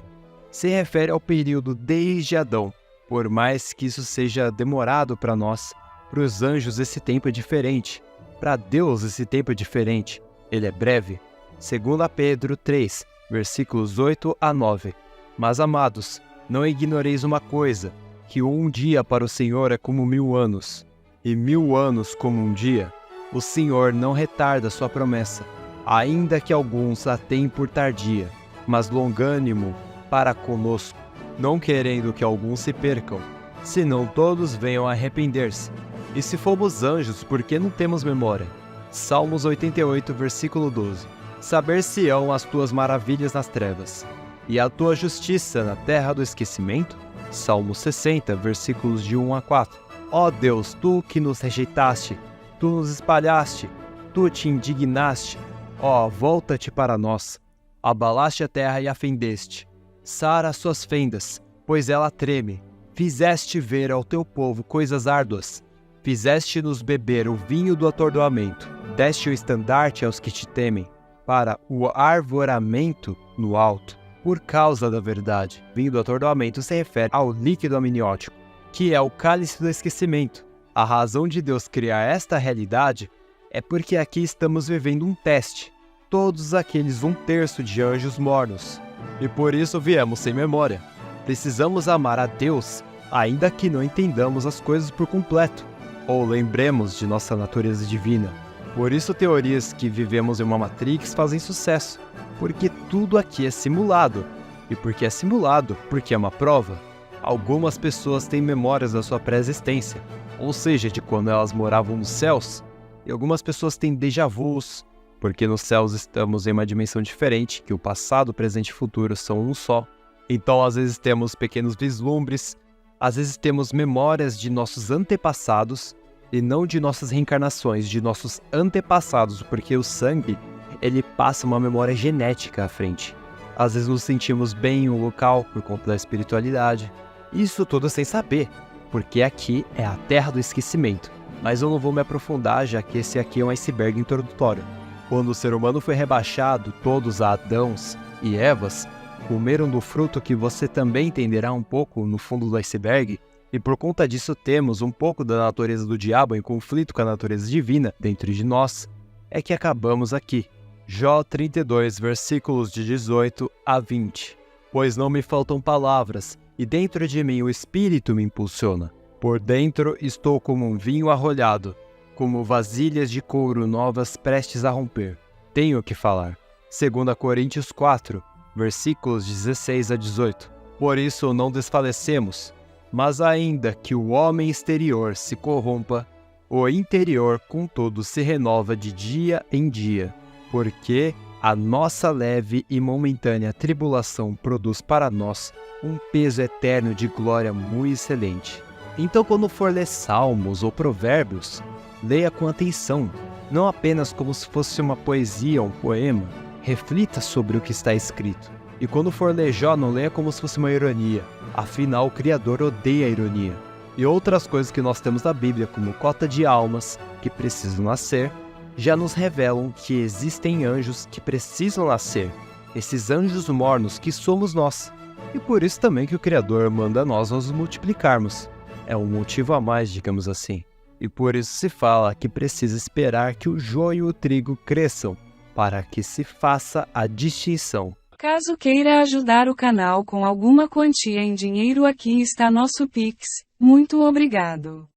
Se refere ao período desde Adão, por mais que isso seja demorado para nós, para os anjos esse tempo é diferente, para Deus esse tempo é diferente, ele é breve. 2 Pedro 3, versículos 8 a 9. Mas amados, não ignoreis uma coisa, que um dia para o Senhor é como 1000 anos, e 1000 anos como um dia. O Senhor não retarda sua promessa, ainda que alguns a tenham por tardia, mas longânimo para conosco, não querendo que alguns se percam, senão todos venham a arrepender-se. E se fomos anjos, por que não temos memória? Salmos 88, versículo 12. Saber-se-ão as tuas maravilhas nas trevas, e a tua justiça na terra do esquecimento? Salmo 60, versículos de 1 a 4. Ó Deus, tu que nos rejeitaste, tu nos espalhaste, tu te indignaste, ó, volta-te para nós. Abalaste a terra e a fendeste. Sara as suas fendas, pois ela treme. Fizeste ver ao teu povo coisas árduas. Fizeste-nos beber o vinho do atordoamento. Deste o estandarte aos que te temem, para o arvoramento no alto, por causa da verdade. Vinho do atordoamento se refere ao líquido amniótico, que é o cálice do esquecimento. A razão de Deus criar esta realidade é porque aqui estamos vivendo um teste, todos aqueles 1/3 de anjos mornos, e por isso viemos sem memória. Precisamos amar a Deus, ainda que não entendamos as coisas por completo, ou lembremos de nossa natureza divina. Por isso teorias que vivemos em uma Matrix fazem sucesso, porque tudo aqui é simulado, e porque é simulado, porque é uma prova. Algumas pessoas têm memórias da sua pré-existência, ou seja, de quando elas moravam nos céus, e algumas pessoas têm déjà vus, porque nos céus estamos em uma dimensão diferente, que o passado, presente e futuro são um só. Então às vezes temos pequenos vislumbres, às vezes temos memórias de nossos antepassados, e não de nossas reencarnações, de nossos antepassados, porque o sangue, ele passa uma memória genética à frente. Às vezes nos sentimos bem em um local por conta da espiritualidade. Isso tudo sem saber, porque aqui é a terra do esquecimento. Mas eu não vou me aprofundar, já que esse aqui é um iceberg introdutório. Quando o ser humano foi rebaixado, todos Adãos e Evas comeram do fruto que você também entenderá um pouco no fundo do iceberg, e por conta disso temos um pouco da natureza do diabo em conflito com a natureza divina dentro de nós, é que acabamos aqui. Jó 32, versículos de 18 a 20. Pois não me faltam palavras, e dentro de mim o Espírito me impulsiona. Por dentro estou como um vinho arrolhado, como vasilhas de couro novas prestes a romper. Tenho o que falar. 2 Coríntios 4, versículos 16 a 18. Por isso não desfalecemos, mas ainda que o homem exterior se corrompa, o interior, contudo, se renova de dia em dia, porque a nossa leve e momentânea tribulação produz para nós um peso eterno de glória muito excelente. Então, quando for ler Salmos ou Provérbios, leia com atenção, não apenas como se fosse uma poesia ou um poema. Reflita sobre o que está escrito. E quando for ler Jó, não leia como se fosse uma ironia. Afinal, o Criador odeia a ironia. E outras coisas que nós temos na Bíblia, como cota de almas que precisam nascer, já nos revelam que existem anjos que precisam nascer. Esses anjos mornos que somos nós. E por isso também que o Criador manda nós nos multiplicarmos. É um motivo a mais, digamos assim. E por isso se fala que precisa esperar que o joio e o trigo cresçam, para que se faça a distinção. Caso queira ajudar o canal com alguma quantia em dinheiro, aqui está nosso Pix. Muito obrigado.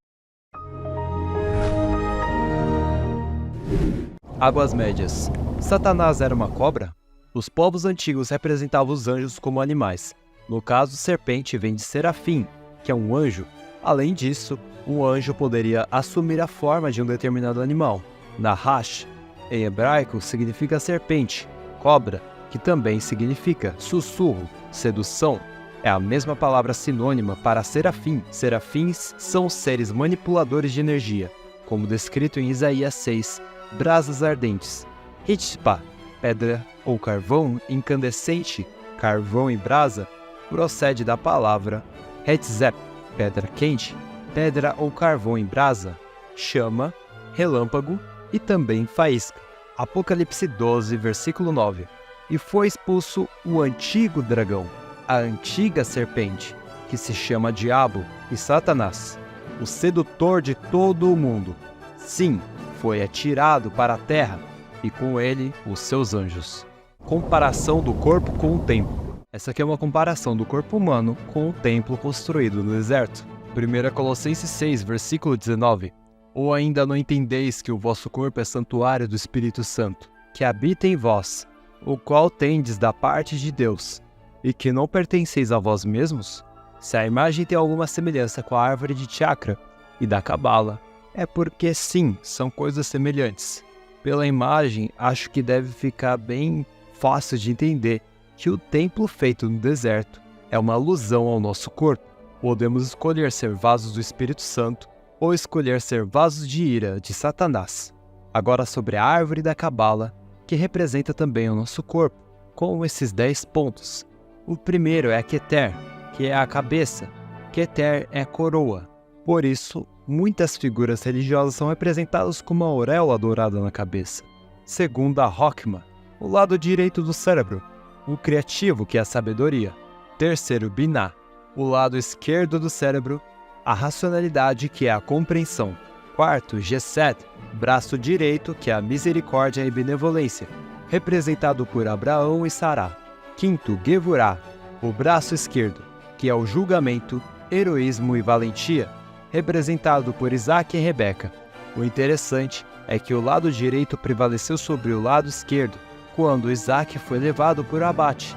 Águas Médias. Satanás era uma cobra? Os povos antigos representavam os anjos como animais. No caso, serpente vem de serafim, que é um anjo. Além disso, um anjo poderia assumir a forma de um determinado animal. Nahash, em hebraico, significa serpente. Cobra, que também significa sussurro, sedução, é a mesma palavra sinônima para serafim. Serafins são seres manipuladores de energia, como descrito em Isaías 6, brasas ardentes. Hitspah, pedra ou carvão incandescente, carvão e brasa, procede da palavra Hetzep, pedra quente, pedra ou carvão em brasa, chama, relâmpago e também faísca. Apocalipse 12, versículo 9. E foi expulso o antigo dragão, a antiga serpente, que se chama Diabo e Satanás, o sedutor de todo o mundo. Sim, foi atirado para a terra, e com ele os seus anjos. Comparação do corpo com o templo. Essa aqui é uma comparação do corpo humano com o templo construído no deserto. 1 Colossenses 6, versículo 19. Ou ainda não entendeis que o vosso corpo é santuário do Espírito Santo, que habita em vós, o qual tendes da parte de Deus, e que não pertenceis a vós mesmos? Se a imagem tem alguma semelhança com a árvore de chakra e da cabala, é porque sim, são coisas semelhantes. Pela imagem, acho que deve ficar bem fácil de entender que o templo feito no deserto é uma alusão ao nosso corpo. Podemos escolher ser vasos do Espírito Santo ou escolher ser vasos de ira de Satanás. Agora sobre a árvore da cabala, que representa também o nosso corpo, com esses 10 pontos. O primeiro é a Keter, que é a cabeça. Keter é a coroa. Por isso, muitas figuras religiosas são representadas com uma auréola dourada na cabeça. Segundo a Hokmah, o lado direito do cérebro, o criativo, que é a sabedoria. Terceiro, Binah, o lado esquerdo do cérebro, a racionalidade, que é a compreensão. Quarto, Gesed, braço direito, que é a misericórdia e benevolência, representado por Abraão e Sará. Quinto, Gevurah, o braço esquerdo, que é o julgamento, heroísmo e valentia, representado por Isaac e Rebeca. O interessante é que o lado direito prevaleceu sobre o lado esquerdo, quando Isaac foi levado por abate.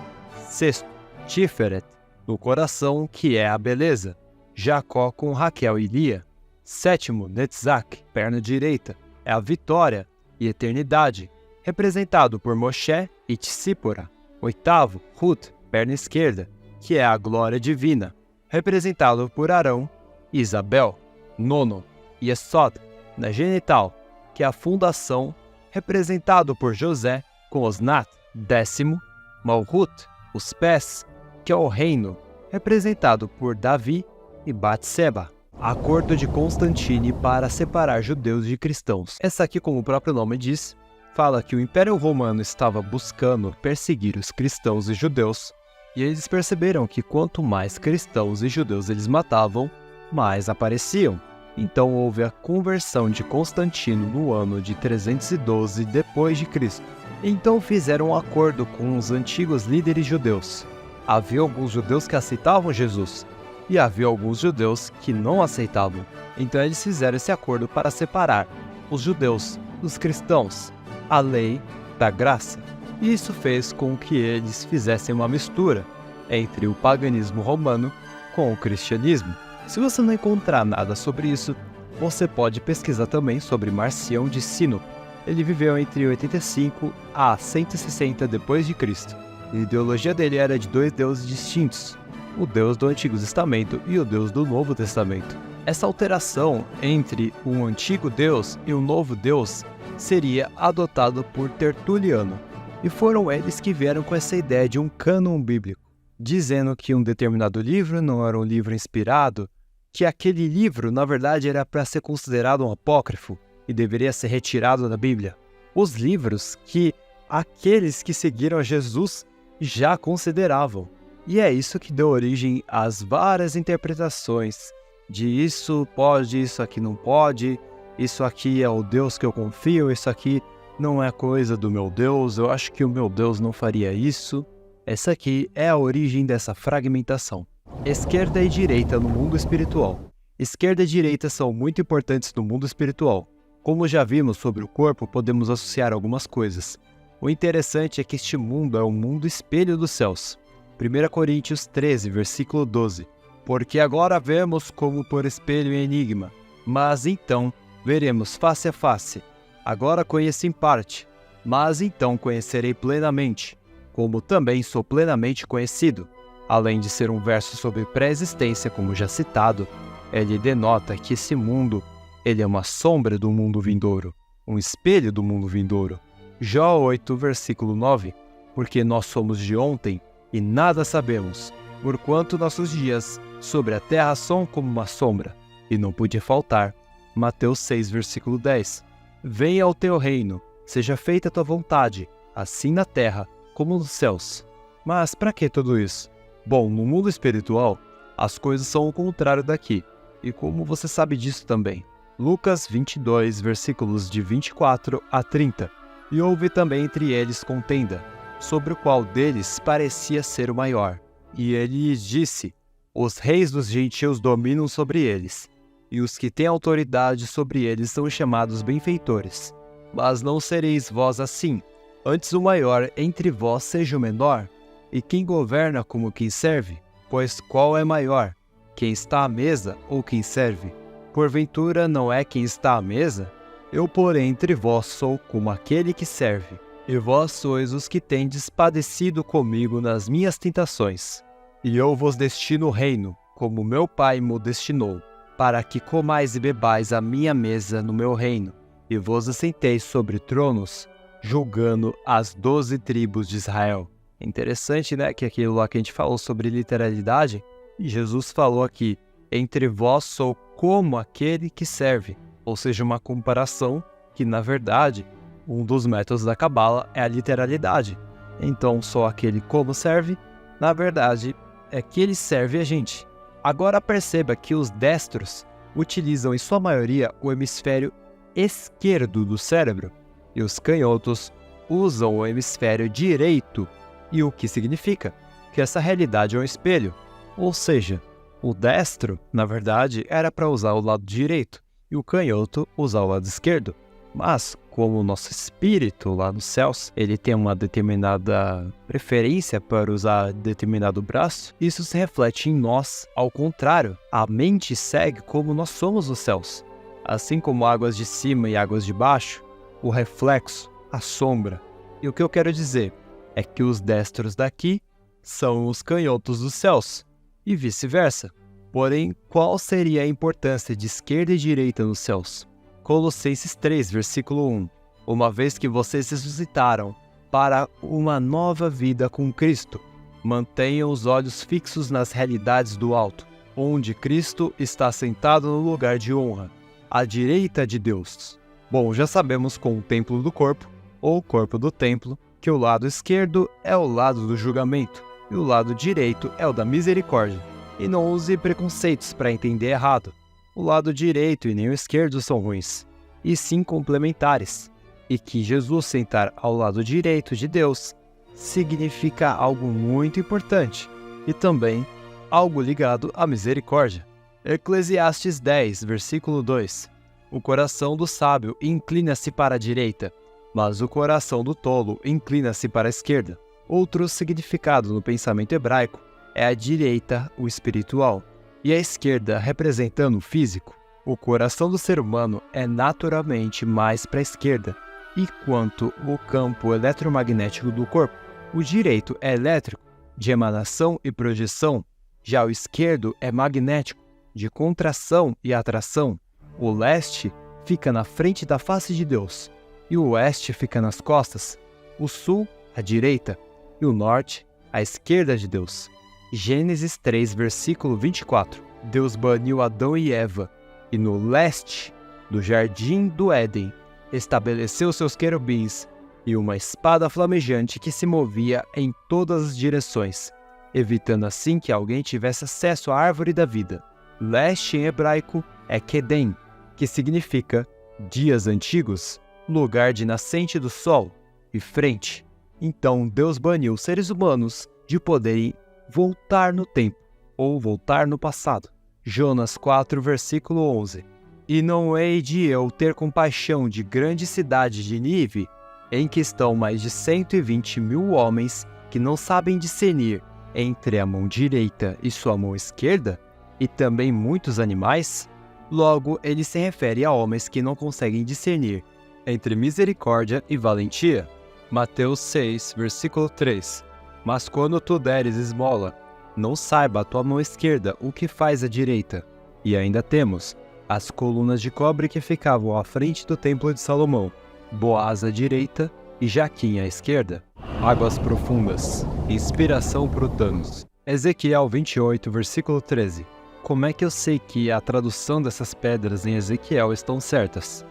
Sexto, Tiferet, o coração, que é a beleza, Jacó com Raquel e Lia. Sétimo, Netzach, perna direita, é a vitória e eternidade, representado por Moshe e Tsípora. Oitavo, Ruth, perna esquerda, que é a glória divina, representado por Arão e Isabel. Nono, Yesod, na genital, que é a fundação, representado por José, com Osnat, 10º, Malhut, os pés, que é o reino, representado por Davi e Batseba. Acordo de Constantine para separar judeus de cristãos. Essa aqui, como o próprio nome diz, fala que o Império Romano estava buscando perseguir os cristãos e judeus, e eles perceberam que quanto mais cristãos e judeus eles matavam, mais apareciam. Então houve a conversão de Constantino no ano de 312 d.C. Então fizeram um acordo com os antigos líderes judeus. Havia alguns judeus que aceitavam Jesus, e havia alguns judeus que não aceitavam. Então eles fizeram esse acordo para separar os judeus dos cristãos, a lei da graça. E isso fez com que eles fizessem uma mistura entre o paganismo romano com o cristianismo. Se você não encontrar nada sobre isso, você pode pesquisar também sobre Marcião de Sinope. Ele viveu entre 85 a 160 d.C. A ideologia dele era de dois deuses distintos, o Deus do Antigo Testamento e o Deus do Novo Testamento. Essa alteração entre um antigo Deus e um novo Deus seria adotado por Tertuliano, e foram eles que vieram com essa ideia de um cânon bíblico, dizendo que um determinado livro não era um livro inspirado, que aquele livro, na verdade, era para ser considerado um apócrifo e deveria ser retirado da Bíblia. Os livros que aqueles que seguiram a Jesus já consideravam. E é isso que deu origem às várias interpretações de isso pode, isso aqui não pode, isso aqui é o Deus que eu confio, isso aqui não é coisa do meu Deus, eu acho que o meu Deus não faria isso. Essa aqui é a origem dessa fragmentação. Esquerda e direita no mundo espiritual. Esquerda e direita são muito importantes no mundo espiritual. Como já vimos sobre o corpo, podemos associar algumas coisas. O interessante é que este mundo é um mundo espelho dos céus. 1 Coríntios 13, versículo 12. Porque agora vemos como por espelho em enigma, mas então veremos face a face. Agora conheço em parte, mas então conhecerei plenamente, como também sou plenamente conhecido. Além de ser um verso sobre pré-existência, como já citado, ele denota que esse mundo ele é uma sombra do mundo vindouro, um espelho do mundo vindouro. Jó 8, versículo 9. Porque nós somos de ontem e nada sabemos, porquanto nossos dias sobre a terra são como uma sombra. E não podia faltar. Mateus 6, versículo 10. Venha ao teu reino, seja feita a tua vontade, assim na terra como nos céus. Mas para que tudo isso? Bom, no mundo espiritual, as coisas são o contrário daqui. E como você sabe disso também? Lucas 22, versículos de 24 a 30. E houve também entre eles contenda, sobre o qual deles parecia ser o maior. E ele lhes disse: os reis dos gentios dominam sobre eles, e os que têm autoridade sobre eles são chamados benfeitores. Mas não sereis vós assim, antes o maior entre vós seja o menor, e quem governa como quem serve, pois qual é maior, quem está à mesa ou quem serve? Porventura não é quem está à mesa? Eu, porém, entre vós sou como aquele que serve, e vós sois os que tendes padecido comigo nas minhas tentações. E eu vos destino o reino, como meu Pai me destinou, para que comais e bebais a minha mesa no meu reino, e vos assenteis sobre tronos, julgando as 12 tribos de Israel. Interessante, né, que aquilo lá que a gente falou sobre literalidade, e Jesus falou aqui, entre vós sou como aquele que serve, ou seja, uma comparação que, na verdade, um dos métodos da Cabala é a literalidade. Então, só aquele como serve, na verdade, é que ele serve a gente. Agora perceba que os destros utilizam em sua maioria o hemisfério esquerdo do cérebro, e os canhotos usam o hemisfério direito. E o que significa? Que essa realidade é um espelho. Ou seja, o destro, na verdade, era para usar o lado direito, e o canhoto usar o lado esquerdo. Mas, como o nosso espírito lá nos céus, ele tem uma determinada preferência para usar determinado braço, isso se reflete em nós. Ao contrário, a mente segue como nós somos os céus. Assim como águas de cima e águas de baixo, o reflexo, a sombra. E o que eu quero dizer é que os destros daqui são os canhotos dos céus, e vice-versa. Porém, qual seria a importância de esquerda e direita nos céus? Colossenses 3, versículo 1. Uma vez que vocês ressuscitaram para uma nova vida com Cristo, mantenham os olhos fixos nas realidades do alto, onde Cristo está sentado no lugar de honra, à direita de Deus. Bom, já sabemos com o templo do corpo, ou corpo do templo, que o lado esquerdo é o lado do julgamento, e o lado direito é o da misericórdia. E não use preconceitos para entender errado. O lado direito e nem o esquerdo são ruins, e sim complementares. E que Jesus sentar ao lado direito de Deus significa algo muito importante, e também algo ligado à misericórdia. Eclesiastes 10, versículo 2. O coração do sábio inclina-se para a direita, mas o coração do tolo inclina-se para a esquerda. Outro significado no pensamento hebraico é a direita, o espiritual, e a esquerda representando o físico. O coração do ser humano é naturalmente mais para a esquerda, enquanto o campo eletromagnético do corpo, o direito é elétrico, de emanação e projeção, já o esquerdo é magnético, de contração e atração. O leste fica na frente da face de Deus, e o oeste fica nas costas, o sul, à direita, e o norte, à esquerda de Deus. Gênesis 3, versículo 24. Deus baniu Adão e Eva, e no leste do jardim do Éden estabeleceu seus querubins e uma espada flamejante que se movia em todas as direções, evitando assim que alguém tivesse acesso à árvore da vida. Leste em hebraico é Kedem, que significa dias antigos, lugar de nascente do sol, e frente. Então Deus baniu os seres humanos de poderem voltar no tempo, ou voltar no passado. Jonas 4, versículo 11. E não hei de eu ter compaixão de grande cidade de Nínive, em que estão mais de 120.000 homens que não sabem discernir entre a mão direita e sua mão esquerda, e também muitos animais? Logo, ele se refere a homens que não conseguem discernir entre misericórdia e valentia. Mateus 6, versículo 3. Mas quando tu deres esmola, não saiba a tua mão esquerda o que faz a direita. E ainda temos as colunas de cobre que ficavam à frente do templo de Salomão, Boaz à direita e Jaquim à esquerda. Águas profundas, inspiração por Thanos. Ezequiel 28, versículo 13. Como é que eu sei que a tradução dessas pedras em Ezequiel estão certas?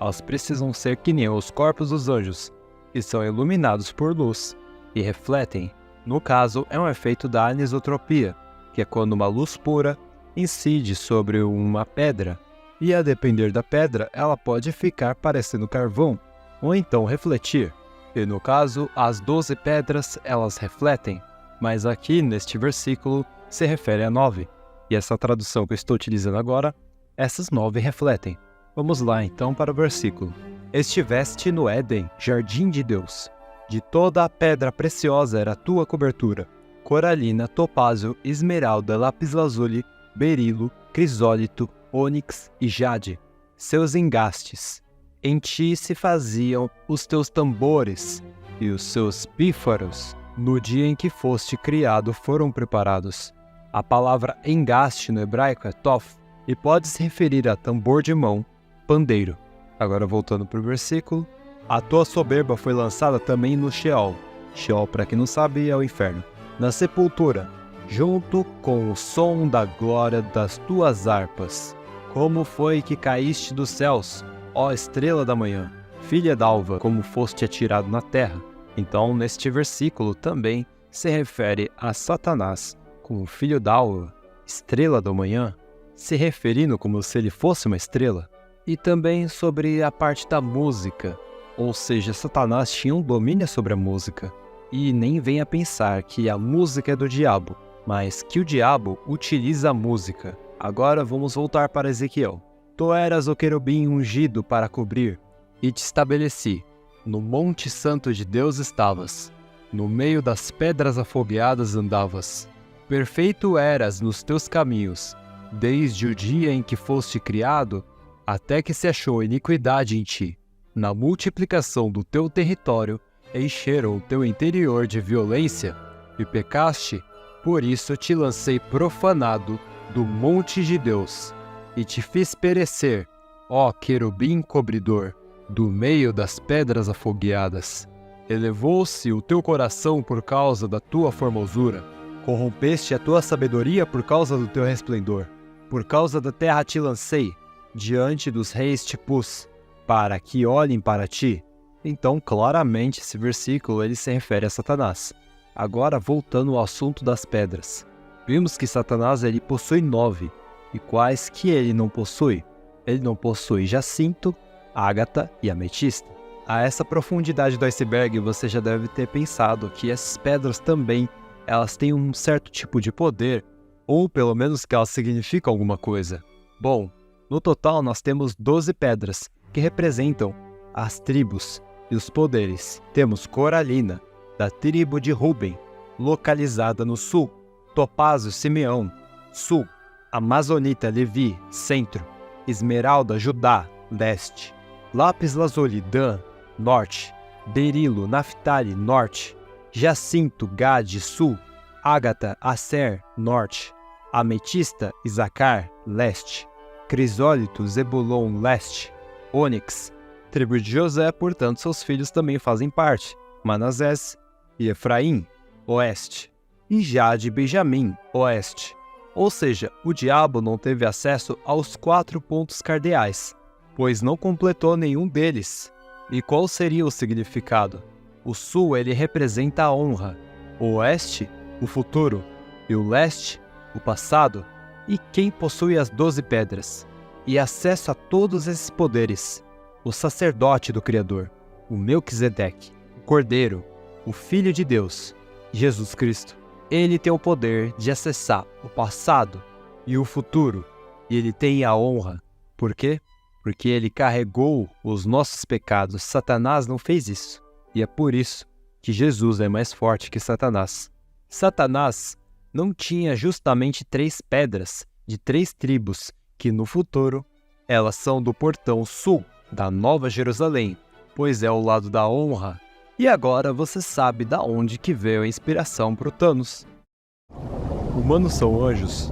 Elas precisam ser que nem os corpos dos anjos, que são iluminados por luz e refletem. No caso, é um efeito da anisotropia, que é quando uma luz pura incide sobre uma pedra, e a depender da pedra, ela pode ficar parecendo carvão, ou então refletir. E no caso, as 12 pedras, elas refletem, mas aqui neste versículo se refere a 9. E essa tradução que eu estou utilizando agora, essas 9 refletem. Vamos lá então para o versículo. Estiveste no Éden, jardim de Deus. De toda a pedra preciosa era a tua cobertura. Coralina, topázio, esmeralda, lápis-lazuli, berilo, crisólito, ônix e jade. Seus engastes. Em ti se faziam os teus tambores, e os seus pífaros, no dia em que foste criado, foram preparados. A palavra engaste no hebraico é tof, e pode se referir a tambor de mão, pandeiro. Agora voltando para o versículo. A tua soberba foi lançada também no Sheol. Sheol, para quem não sabe, é o inferno. Na sepultura, junto com o som da glória das tuas harpas. Como foi que caíste dos céus, ó estrela da manhã, filha d'alva, como foste atirado na terra? Então, neste versículo também se refere a Satanás como filho d'alva, estrela da manhã, se referindo como se ele fosse uma estrela. E também sobre a parte da música, ou seja, Satanás tinha um domínio sobre a música. E nem venha pensar que a música é do diabo, mas que o diabo utiliza a música. Agora vamos voltar para Ezequiel. Tu eras o querubim ungido para cobrir, e te estabeleci. No monte santo de Deus estavas, no meio das pedras afogueadas andavas. Perfeito eras nos teus caminhos, desde o dia em que foste criado, até que se achou iniquidade em ti. Na multiplicação do teu território, encheram o teu interior de violência, e pecaste, por isso te lancei profanado do monte de Deus, e te fiz perecer Ó querubim cobridor, do meio das pedras afogueadas, elevou-se o teu coração por causa da tua formosura. Corrompeste a tua sabedoria por causa do teu resplendor. Por causa da terra te lancei, diante dos reis te pus, para que olhem para ti. Então, claramente, esse versículo ele se refere a Satanás. Agora, voltando ao assunto das pedras. Vimos que Satanás ele possui 9, e quais que ele não possui? Ele não possui jacinto, ágata e ametista. A essa profundidade do iceberg, você já deve ter pensado que essas pedras também elas têm um certo tipo de poder, ou pelo menos que elas significam alguma coisa. Bom, no total nós temos 12 pedras, que representam as tribos e os poderes. Temos coralina, da tribo de Ruben, localizada no sul. Topázio, Simeão, sul. Amazonita, Levi, centro. Esmeralda, Judá, leste. Lápis lazuli, Dan, norte. Berilo, Naftali, norte. Jacinto, Gade, sul. Ágata, Asser, norte. Ametista, Isacar, leste. Crisólito, Zebulon, leste. Ônix, tribo de José, portanto seus filhos também fazem parte. Manassés e Efraim, oeste. E Jade, Benjamim, oeste. Ou seja, o diabo não teve acesso aos 4 pontos cardeais, pois não completou nenhum deles. E qual seria o significado? O sul ele representa a honra, o oeste, o futuro, e o leste, o passado, e quem possui as 12 pedras, e acesso a todos esses poderes, o sacerdote do Criador, o Melquisedeque, o Cordeiro, o Filho de Deus, Jesus Cristo. Ele tem o poder de acessar o passado e o futuro, e ele tem a honra. Por quê? Porque ele carregou os nossos pecados. Satanás não fez isso. E é por isso que Jesus é mais forte que Satanás. Satanás não tinha justamente 3 pedras de 3 tribos, que no futuro elas são do portão sul da Nova Jerusalém, pois é o lado da honra. E agora você sabe da onde que veio a inspiração para o Thanos. Humanos são anjos?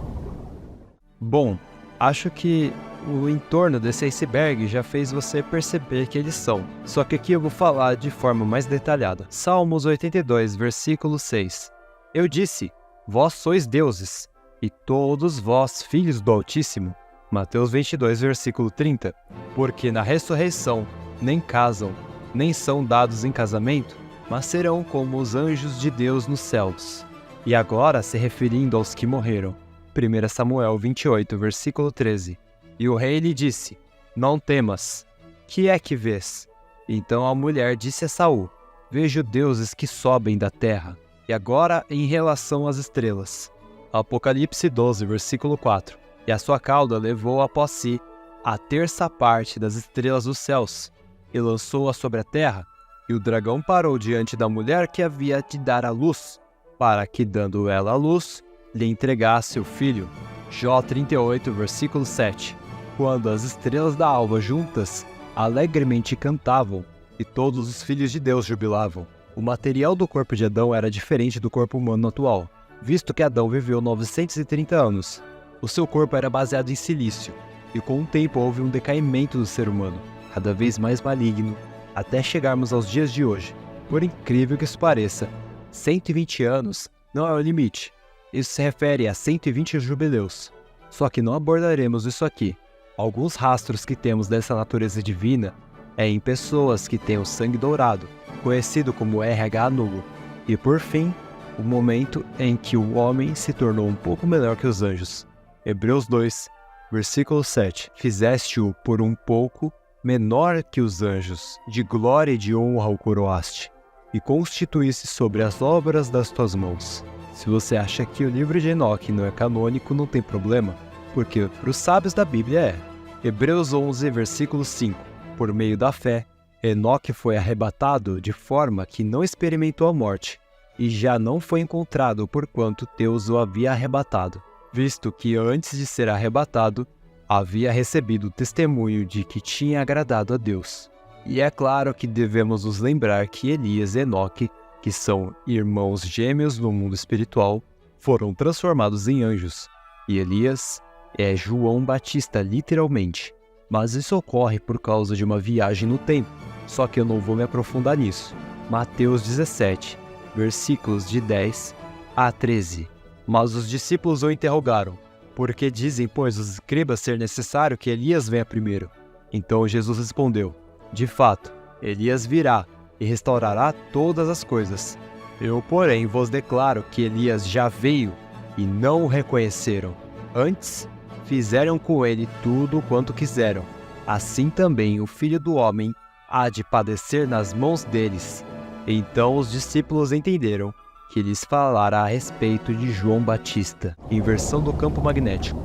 Bom, acho que o entorno desse iceberg já fez você perceber que eles são. Só que aqui eu vou falar de forma mais detalhada. Salmos 82, versículo 6. Eu disse, vós sois deuses, e todos vós filhos do Altíssimo. Mateus 22, versículo 30. Porque na ressurreição nem casam, nem são dados em casamento, mas serão como os anjos de Deus nos céus. E agora se referindo aos que morreram. 1 Samuel 28, versículo 13. E o rei lhe disse, não temas, que é que vês? Então a mulher disse a Saul, vejo deuses que sobem da terra. E agora em relação às estrelas. Apocalipse 12, versículo 4. E a sua cauda levou após si a 1/3 parte das estrelas dos céus, e lançou-a sobre a terra, e o dragão parou diante da mulher que havia de dar à luz, para que, dando ela à luz, lhe entregasse o filho. Jó 38, versículo 7. Quando as estrelas da alva juntas alegremente cantavam, e todos os filhos de Deus jubilavam. O material do corpo de Adão era diferente do corpo humano atual, visto que Adão viveu 930 anos. O seu corpo era baseado em silício, e com o tempo houve um decaimento do ser humano, cada vez mais maligno, até chegarmos aos dias de hoje. Por incrível que isso pareça, 120 anos não é o limite. Isso se refere a 120 jubileus. Só que não abordaremos isso aqui. Alguns rastros que temos dessa natureza divina é em pessoas que têm o sangue dourado, conhecido como RH nulo. E por fim, o momento em que o homem se tornou um pouco melhor que os anjos. Hebreus 2, versículo 7. Fizeste-o por um pouco menor que os anjos, de glória e de honra o coroaste, e constituísse sobre as obras das tuas mãos. Se você acha que o livro de Enoque não é canônico, não tem problema, porque para os sábios da Bíblia é. Hebreus 11, versículo 5. Por meio da fé, Enoque foi arrebatado de forma que não experimentou a morte, e já não foi encontrado porquanto Deus o havia arrebatado, visto que antes de ser arrebatado, havia recebido o testemunho de que tinha agradado a Deus. E é claro que devemos nos lembrar que Elias e Enoque, que são irmãos gêmeos no mundo espiritual, foram transformados em anjos. E Elias é João Batista, literalmente. Mas isso ocorre por causa de uma viagem no tempo, só que eu não vou me aprofundar nisso. Mateus 17, versículos de 10 a 13. Mas os discípulos o interrogaram: por que dizem, pois, os escribas ser necessário que Elias venha primeiro? Então Jesus respondeu: de fato, Elias virá e restaurará todas as coisas. Eu, porém, vos declaro que Elias já veio e não o reconheceram. Antes, fizeram com ele tudo quanto quiseram. Assim também o Filho do Homem há de padecer nas mãos deles. Então os discípulos entenderam que lhes falara a respeito de João Batista, inversão do campo magnético.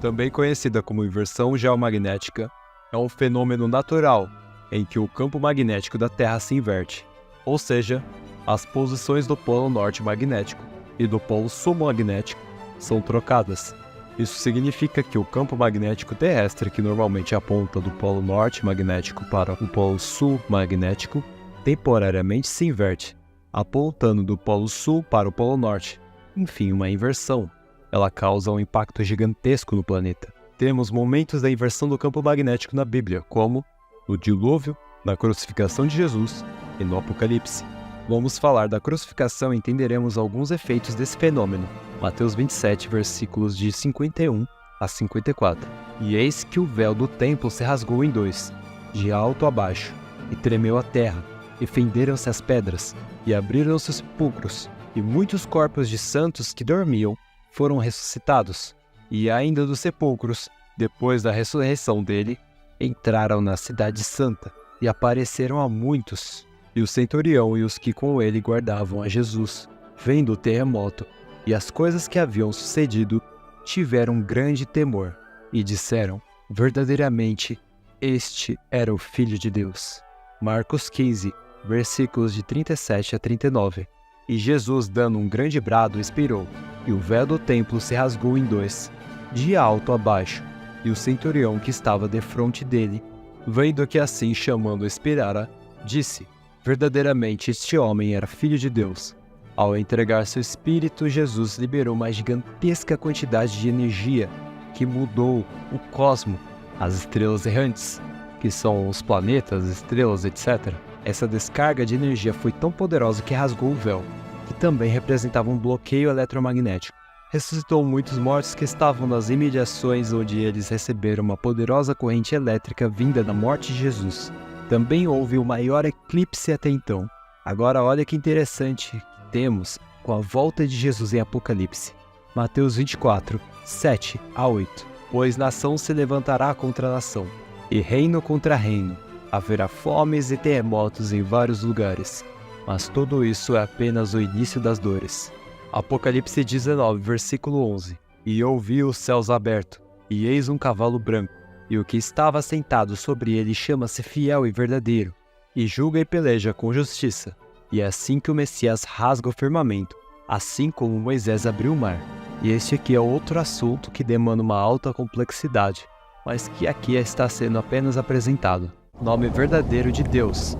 Também conhecida como inversão geomagnética, é um fenômeno natural em que o campo magnético da Terra se inverte, ou seja, as posições do polo norte magnético e do polo sul magnético são trocadas. Isso significa que o campo magnético terrestre, que normalmente aponta do polo norte magnético para o polo sul magnético, temporariamente se inverte, apontando do polo sul para o polo norte. Enfim, uma inversão. Ela causa um impacto gigantesco no planeta. Temos momentos da inversão do campo magnético na Bíblia, como no dilúvio, na crucificação de Jesus e no Apocalipse. Vamos falar da crucificação e entenderemos alguns efeitos desse fenômeno. Mateus 27, versículos de 51 a 54. E eis que o véu do templo se rasgou em dois, de alto a baixo, e tremeu a terra, e fenderam-se as pedras, e abriram-se os sepulcros, e muitos corpos de santos que dormiam foram ressuscitados. E ainda dos sepulcros, depois da ressurreição dele, entraram na cidade santa, e apareceram a muitos. E o centurião e os que com ele guardavam a Jesus, vendo o terremoto e as coisas que haviam sucedido, tiveram grande temor, e disseram: verdadeiramente, este era o Filho de Deus. Marcos 15, versículos de 37 a 39. E Jesus, dando um grande brado, expirou, e o véu do templo se rasgou em dois, de alto a baixo, e o centurião que estava defronte dele, vendo que assim chamando expirara, disse: verdadeiramente este homem era Filho de Deus. Ao entregar seu espírito, Jesus liberou uma gigantesca quantidade de energia que mudou o cosmo, as estrelas errantes, que são os planetas, estrelas, etc. Essa descarga de energia foi tão poderosa que rasgou o véu, que também representava um bloqueio eletromagnético. Ressuscitou muitos mortos que estavam nas imediações onde eles receberam uma poderosa corrente elétrica vinda da morte de Jesus. Também houve o maior eclipse até então. Agora olha que interessante que temos com a volta de Jesus em Apocalipse. Mateus 24, 7 a 8. Pois nação se levantará contra nação, e reino contra reino. Haverá fomes e terremotos em vários lugares. Mas tudo isso é apenas o início das dores. Apocalipse 19, versículo 11. E eu vi os céus abertos, e eis um cavalo branco. E o que estava sentado sobre ele chama-se Fiel e Verdadeiro, e julga e peleja com justiça. E é assim que o Messias rasga o firmamento, assim como Moisés abriu o mar. E este aqui é outro assunto que demanda uma alta complexidade, mas que aqui está sendo apenas apresentado. Nome verdadeiro de Deus: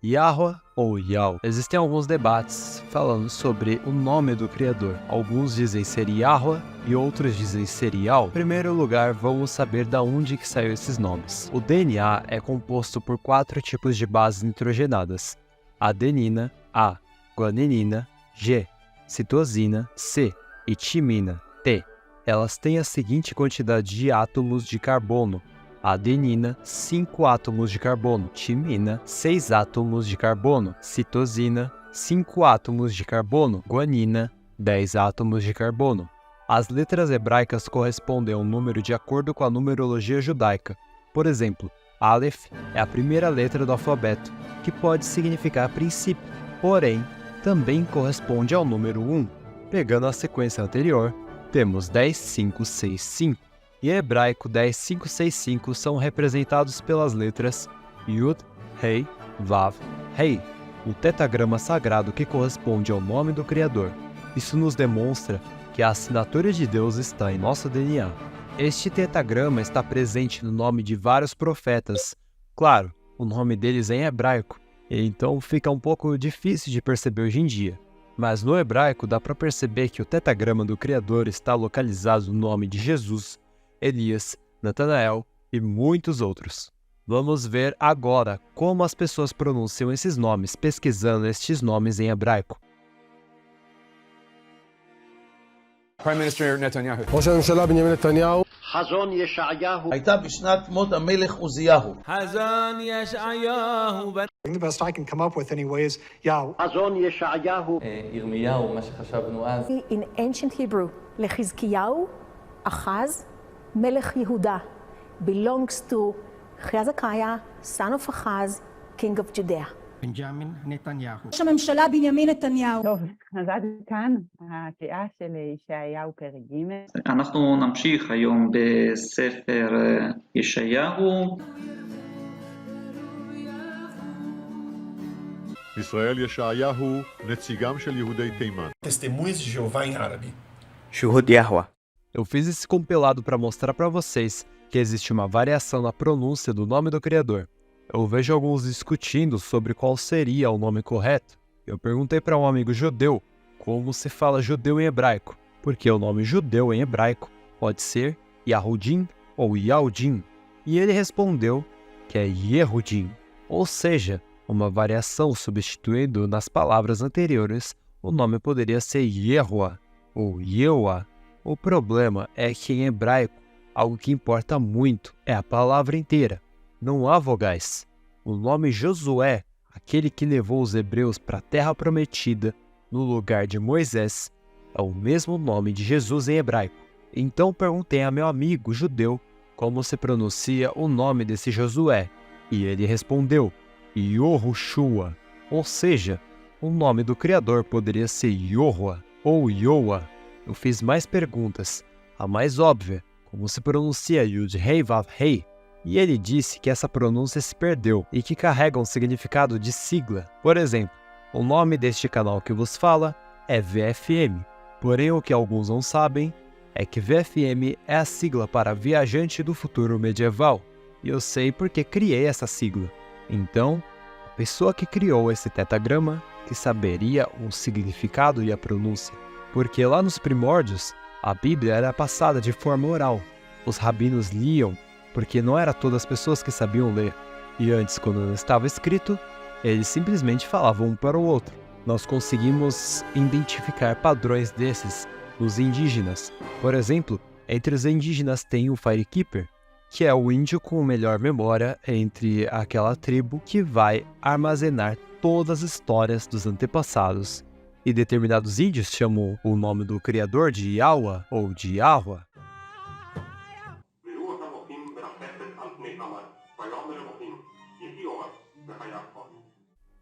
Yahweh ou Yahweh. Existem alguns debates falando sobre o nome do Criador. Alguns dizem ser Yahweh e outros dizem ser Yahweh. Em primeiro lugar, vamos saber de onde que saiu esses nomes. O DNA é composto por 4 tipos de bases nitrogenadas: adenina, A, guanina, G, citosina, C e timina, T. Elas têm a seguinte quantidade de átomos de carbono: adenina, 5 átomos de carbono; timina, 6 átomos de carbono; citosina, 5 átomos de carbono; guanina, 10 átomos de carbono. As letras hebraicas correspondem a um número de acordo com a numerologia judaica. Por exemplo, Aleph é a primeira letra do alfabeto, que pode significar princípio, porém, também corresponde ao número 1. Pegando a sequência anterior, temos 10, 5, 6, 5. Em hebraico, 10, 5, 6, 5 são representados pelas letras Yud, Rei, Vav, Rei, o tetagrama sagrado que corresponde ao nome do Criador. Isso nos demonstra que a assinatura de Deus está em nosso DNA. Este tetagrama está presente no nome de vários profetas. Claro, o nome deles é em hebraico, então fica um pouco difícil de perceber hoje em dia. Mas no hebraico dá para perceber que o tetagrama do Criador está localizado no nome de Jesus, Elias, Natanael, e muitos outros. Vamos ver agora como as pessoas pronunciam esses nomes, pesquisando estes nomes em hebraico. Prime Minister Netanyahu. ראש הממשלה בנימין נתניהו. חזון ישעיהו. הייתה בשנת מות המלך עוזיהו. חזון ישעיהו. The best I can come up with anyway is Yahweh. חזון ישעיהו. ירמיהו, מה שחשבנו אז. In ancient Hebrew, לחזקיהו, אחז, מלך יהודה, belongs to Hezekiah, son of Ahaz, king of Judea. בנימין נתניהו. ראש הממשלה בנימין נתניהו. טוב, אז עד כאן הקריאה של ישעיהו פרק ג'. אנחנו נמשיך היום בספר ישעיהו. ישראל ישעיהו, נציגם של יהודי תימן. Testemunhas de Jeová em árabe. Shuhud Yahweh. Eu fiz esse compilado para mostrar para vocês que existe uma variação na pronúncia do nome do Criador. Eu vejo alguns discutindo sobre qual seria o nome correto. Eu perguntei para um amigo judeu como se fala judeu em hebraico, porque o nome judeu em hebraico pode ser Yahudim ou Yahudim, e ele respondeu que é Yehudim, ou seja, uma variação substituindo nas palavras anteriores, o nome poderia ser Yehoah ou Yehoah. O problema é que em hebraico, algo que importa muito é a palavra inteira. Não há vogais. O nome Josué, aquele que levou os hebreus para a terra prometida no lugar de Moisés, é o mesmo nome de Jesus em hebraico. Então perguntei a meu amigo judeu como se pronuncia o nome desse Josué, e ele respondeu Yohushua, ou seja, o nome do Criador poderia ser Yohoah ou Yoah. Eu fiz mais perguntas. A mais óbvia, como se pronuncia Yud-Hei Vav-Hei, e ele disse que essa pronúncia se perdeu e que carrega um significado de sigla. Por exemplo, o nome deste canal que vos fala é VFM, porém o que alguns não sabem é que VFM é a sigla para Viajante do Futuro Medieval, e eu sei porque criei essa sigla. Então, a pessoa que criou esse tetagrama que saberia o significado e a pronúncia, porque lá nos primórdios, a Bíblia era passada de forma oral. Os rabinos liam, porque não era todas as pessoas que sabiam ler. E antes, quando não estava escrito, eles simplesmente falavam um para o outro. Nós conseguimos identificar padrões desses nos indígenas. Por exemplo, entre os indígenas tem o Firekeeper, que é o índio com melhor memória entre aquela tribo que vai armazenar todas as histórias dos antepassados. E determinados índios chamam o nome do Criador de Yahweh ou de Yahweh.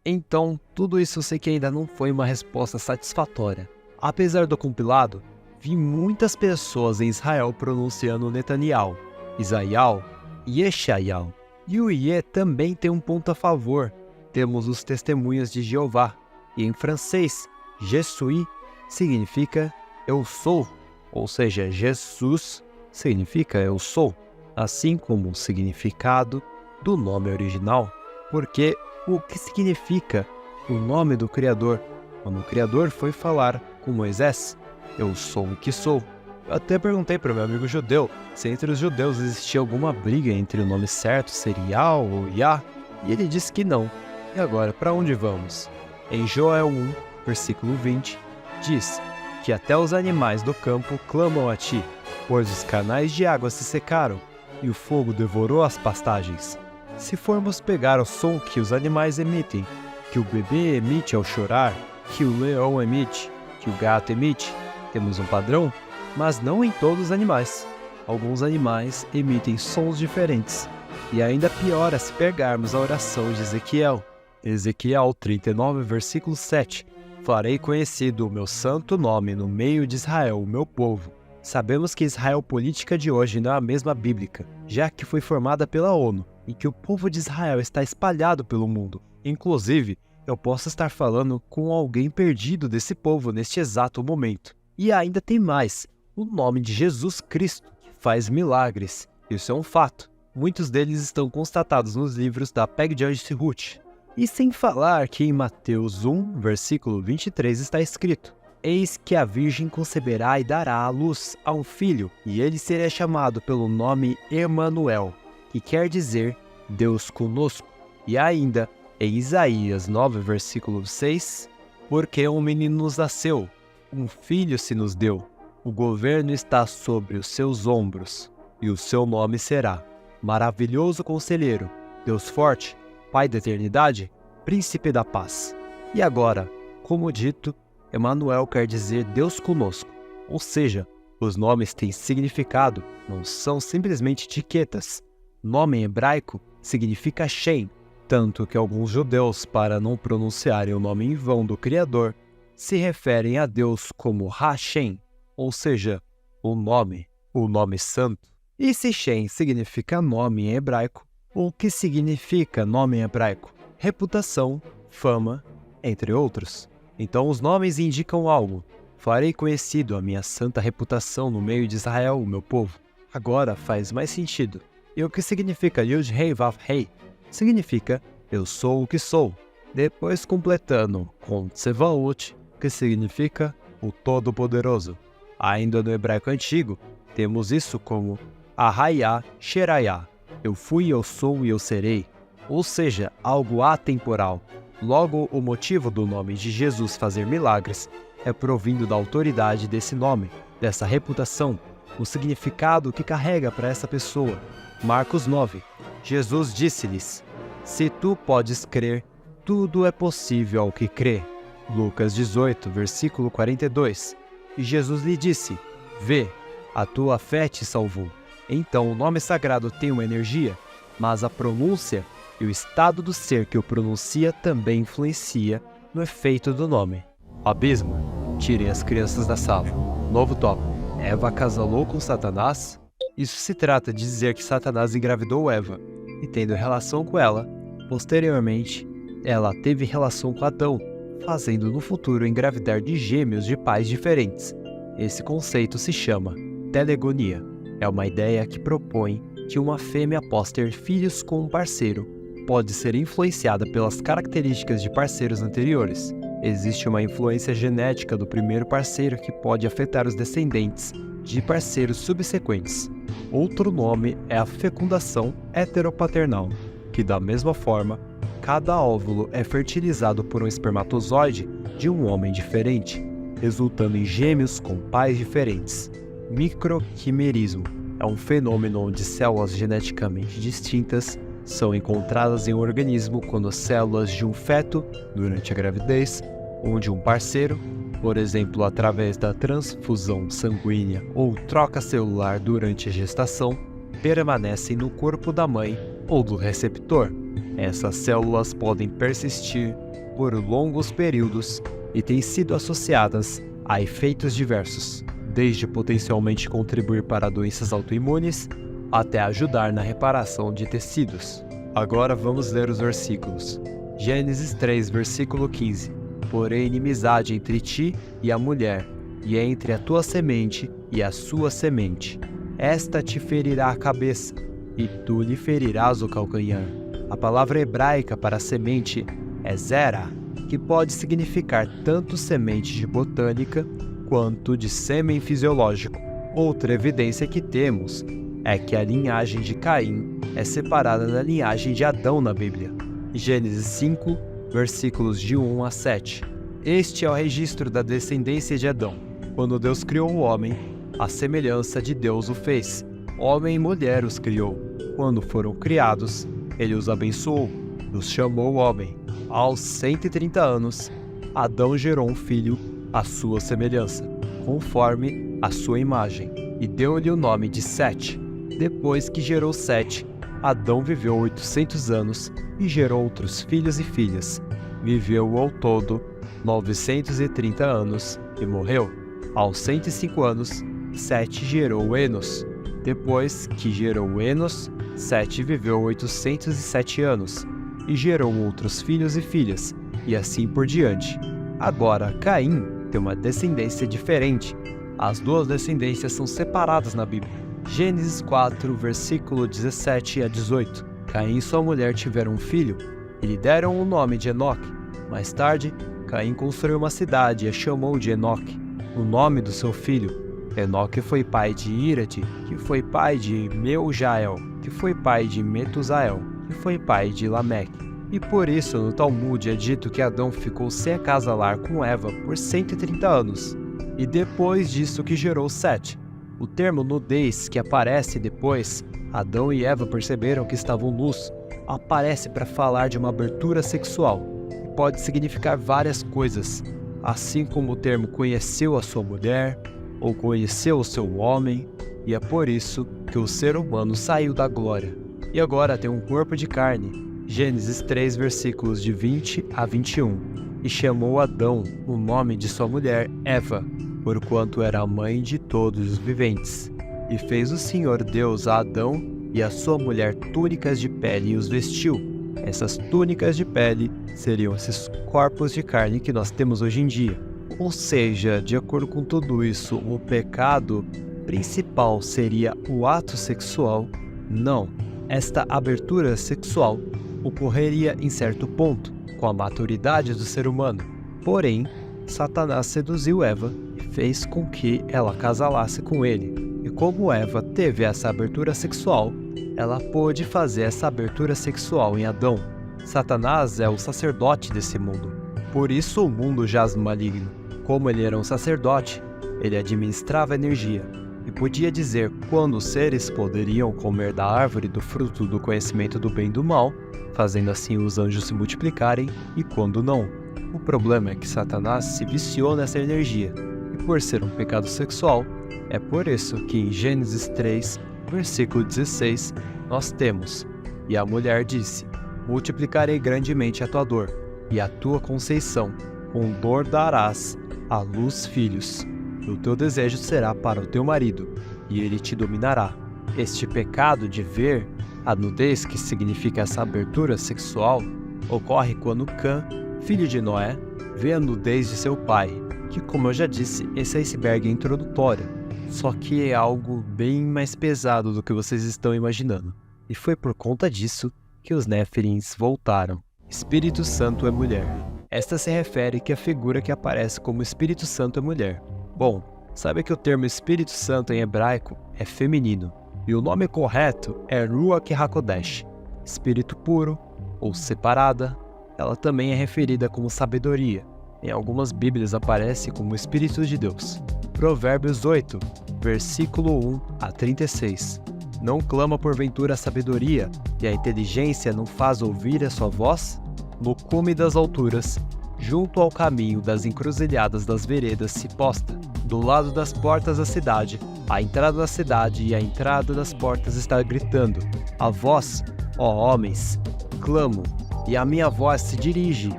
Então, tudo isso eu sei que ainda não foi uma resposta satisfatória. Apesar do compilado, vi muitas pessoas em Israel pronunciando Netanyahu, Isaías e Yeshayahu. E o Iê também tem um ponto a favor. Temos os testemunhas de Jeová, e em francês, Je suis significa eu sou, ou seja, Jesus significa eu sou, assim como o significado do nome original, porque o que significa o nome do Criador? Quando o Criador foi falar com Moisés, eu sou o que sou. Eu até perguntei para o meu amigo judeu se entre os judeus existia alguma briga entre o nome certo ser Yah ou Yah, e ele disse que não. E agora, para onde vamos? Em Joel 1, versículo 20, diz que até os animais do campo clamam a ti, pois os canais de água se secaram e o fogo devorou as pastagens. Se formos pegar o som que os animais emitem, que o bebê emite ao chorar, que o leão emite, que o gato emite, temos um padrão, mas não em todos os animais. Alguns animais emitem sons diferentes. E ainda piora se pegarmos a oração de Ezequiel. Ezequiel 39, versículo 7. Farei conhecido o meu santo nome no meio de Israel, o meu povo. Sabemos que Israel política de hoje não é a mesma bíblica, já que foi formada pela ONU, e que o povo de Israel está espalhado pelo mundo. Inclusive, eu posso estar falando com alguém perdido desse povo neste exato momento. E ainda tem mais, o nome de Jesus Cristo, que faz milagres. Isso é um fato. Muitos deles estão constatados nos livros da Peg Joyce Ruth. E sem falar que em Mateus 1, versículo 23 está escrito: Eis que a Virgem conceberá e dará à luz a um filho, e ele será chamado pelo nome Emanuel, que quer dizer Deus conosco. E ainda, em Isaías 9, versículo 6, porque um menino nos nasceu, um filho se nos deu, o governo está sobre os seus ombros, e o seu nome será Maravilhoso Conselheiro, Deus Forte, Pai da Eternidade, Príncipe da Paz. E agora, como dito, Emanuel quer dizer Deus conosco, ou seja, os nomes têm significado, não são simplesmente etiquetas. Nome em hebraico significa Shem, tanto que alguns judeus, para não pronunciarem o nome em vão do Criador, se referem a Deus como Hashem, ou seja, o nome santo. E se Shem significa nome em hebraico, o que significa nome em hebraico? Reputação, fama, entre outros. Então os nomes indicam algo. Farei conhecido a minha santa reputação no meio de Israel, o meu povo. Agora faz mais sentido. E o que significa Yud-Hei Vav-Hei? Significa eu sou o que sou. Depois completando com Tsevaot, que significa o Todo-Poderoso. Ainda no hebraico antigo, temos isso como Ahayá Sherayá. Eu fui, eu sou e eu serei. Ou seja, algo atemporal. Logo, o motivo do nome de Jesus fazer milagres é provindo da autoridade desse nome, dessa reputação, o significado que carrega para essa pessoa. Marcos 9. Jesus disse-lhes: se tu podes crer, tudo é possível ao que crê. Lucas 18, versículo 42. E Jesus lhe disse: vê, a tua fé te salvou. Então o nome sagrado tem uma energia, mas a pronúncia e o estado do ser que o pronuncia também influencia no efeito do nome. Abismo. Tirem as crianças da sala. Novo tópico. Eva acasalou com Satanás? Isso se trata de dizer que Satanás engravidou Eva, e tendo relação com ela, posteriormente, ela teve relação com Adão, fazendo no futuro engravidar de gêmeos de pais diferentes. Esse conceito se chama telegonia. É uma ideia que propõe que uma fêmea, após ter filhos com um parceiro, pode ser influenciada pelas características de parceiros anteriores. Existe uma influência genética do primeiro parceiro que pode afetar os descendentes de parceiros subsequentes. Outro nome é a fecundação heteropaternal, que da mesma forma, cada óvulo é fertilizado por um espermatozoide de um homem diferente, resultando em gêmeos com pais diferentes. Microquimerismo é um fenômeno onde células geneticamente distintas são encontradas em um organismo quando as células de um feto, durante a gravidez, ou de um parceiro, por exemplo, através da transfusão sanguínea ou troca celular durante a gestação, permanecem no corpo da mãe ou do receptor. Essas células podem persistir por longos períodos e têm sido associadas a efeitos diversos, desde potencialmente contribuir para doenças autoimunes até ajudar na reparação de tecidos. Agora vamos ler os versículos. Gênesis 3, versículo 15. Porém, inimizade entre ti e a mulher, e entre a tua semente e a sua semente. Esta te ferirá a cabeça, e tu lhe ferirás o calcanhar. A palavra hebraica para semente é zera, que pode significar tanto semente de botânica quanto de sêmen fisiológico. Outra evidência que temos é que a linhagem de Caim é separada da linhagem de Adão na Bíblia. Gênesis 5, versículos de 1 a 7. Este é o registro da descendência de Adão. Quando Deus criou o homem, a semelhança de Deus o fez. Homem e mulher os criou. Quando foram criados, ele os abençoou, os chamou homem. Aos 130 anos, Adão gerou um filho à sua semelhança, conforme a sua imagem, e deu-lhe o nome de Sete. Depois que gerou Sete, Adão viveu 800 anos e gerou outros filhos e filhas. Viveu ao todo 930 anos e morreu. Aos 105 anos, Sete gerou Enos. Depois que gerou Enos, Sete viveu 807 anos e gerou outros filhos e filhas, e assim por diante. Agora, Caim tem uma descendência diferente. As duas descendências são separadas na Bíblia. Gênesis 4, versículo 17 a 18. Caim e sua mulher tiveram um filho e lhe deram o nome de Enoque. Mais tarde, Caim construiu uma cidade e a chamou de Enoque, o nome do seu filho. Enoque foi pai de Irade, que foi pai de Meujael. que foi pai de Metusael, que foi pai de Lameque. E por isso no Talmud é dito que Adão ficou sem acasalar com Eva por 130 anos, e depois disso que gerou Sete. O termo nudez, que aparece depois, Adão e Eva perceberam que estavam nus, aparece para falar de uma abertura sexual, e pode significar várias coisas, assim como o termo conheceu a sua mulher, ou conheceu o seu homem, e é por isso que o ser humano saiu da glória, e agora tem um corpo de carne. Gênesis 3, versículos de 20 a 21. E chamou Adão o nome de sua mulher Eva, porquanto era a mãe de todos os viventes. E fez o Senhor Deus a Adão e a sua mulher túnicas de pele e os vestiu. Essas túnicas de pele seriam esses corpos de carne que nós temos hoje em dia. Ou seja, de acordo com tudo isso, o pecado principal seria o ato sexual? Não. Esta abertura sexual ocorreria em certo ponto, com a maturidade do ser humano. Porém, Satanás seduziu Eva e fez com que ela casalasse com ele. E como Eva teve essa abertura sexual, ela pôde fazer essa abertura sexual em Adão. Satanás é o sacerdote desse mundo. Por isso o mundo jaz no maligno. Como ele era um sacerdote, ele administrava energia e podia dizer quando os seres poderiam comer da árvore do fruto do conhecimento do bem e do mal, fazendo assim os anjos se multiplicarem, e quando não. O problema é que Satanás se viciou nessa energia, e por ser um pecado sexual, é por isso que em Gênesis 3, versículo 16, nós temos: E a mulher disse, multiplicarei grandemente a tua dor, e a tua conceição, com dor darás à luz filhos. O teu desejo será para o teu marido, e ele te dominará. Este pecado de ver a nudez, que significa essa abertura sexual, ocorre quando Cã, filho de Noé, vê a nudez de seu pai, que, como eu já disse, esse iceberg é introdutório, só que é algo bem mais pesado do que vocês estão imaginando. E foi por conta disso que os Néfilins voltaram. Espírito Santo é mulher. Esta se refere que a figura que aparece como Espírito Santo é mulher. Bom, sabe que o termo Espírito Santo em hebraico é feminino, e o nome correto é Ruach HaKodesh, Espírito puro ou separada. Ela também é referida como sabedoria. Em algumas Bíblias aparece como Espírito de Deus. Provérbios 8, versículo 1 a 36. Não clama porventura a sabedoria, e a inteligência não faz ouvir a sua voz? No cume das alturas, junto ao caminho das encruzilhadas das veredas se posta, do lado das portas da cidade, a entrada da cidade e a entrada das portas está gritando. A vós, ó homens, clamo, e a minha voz se dirige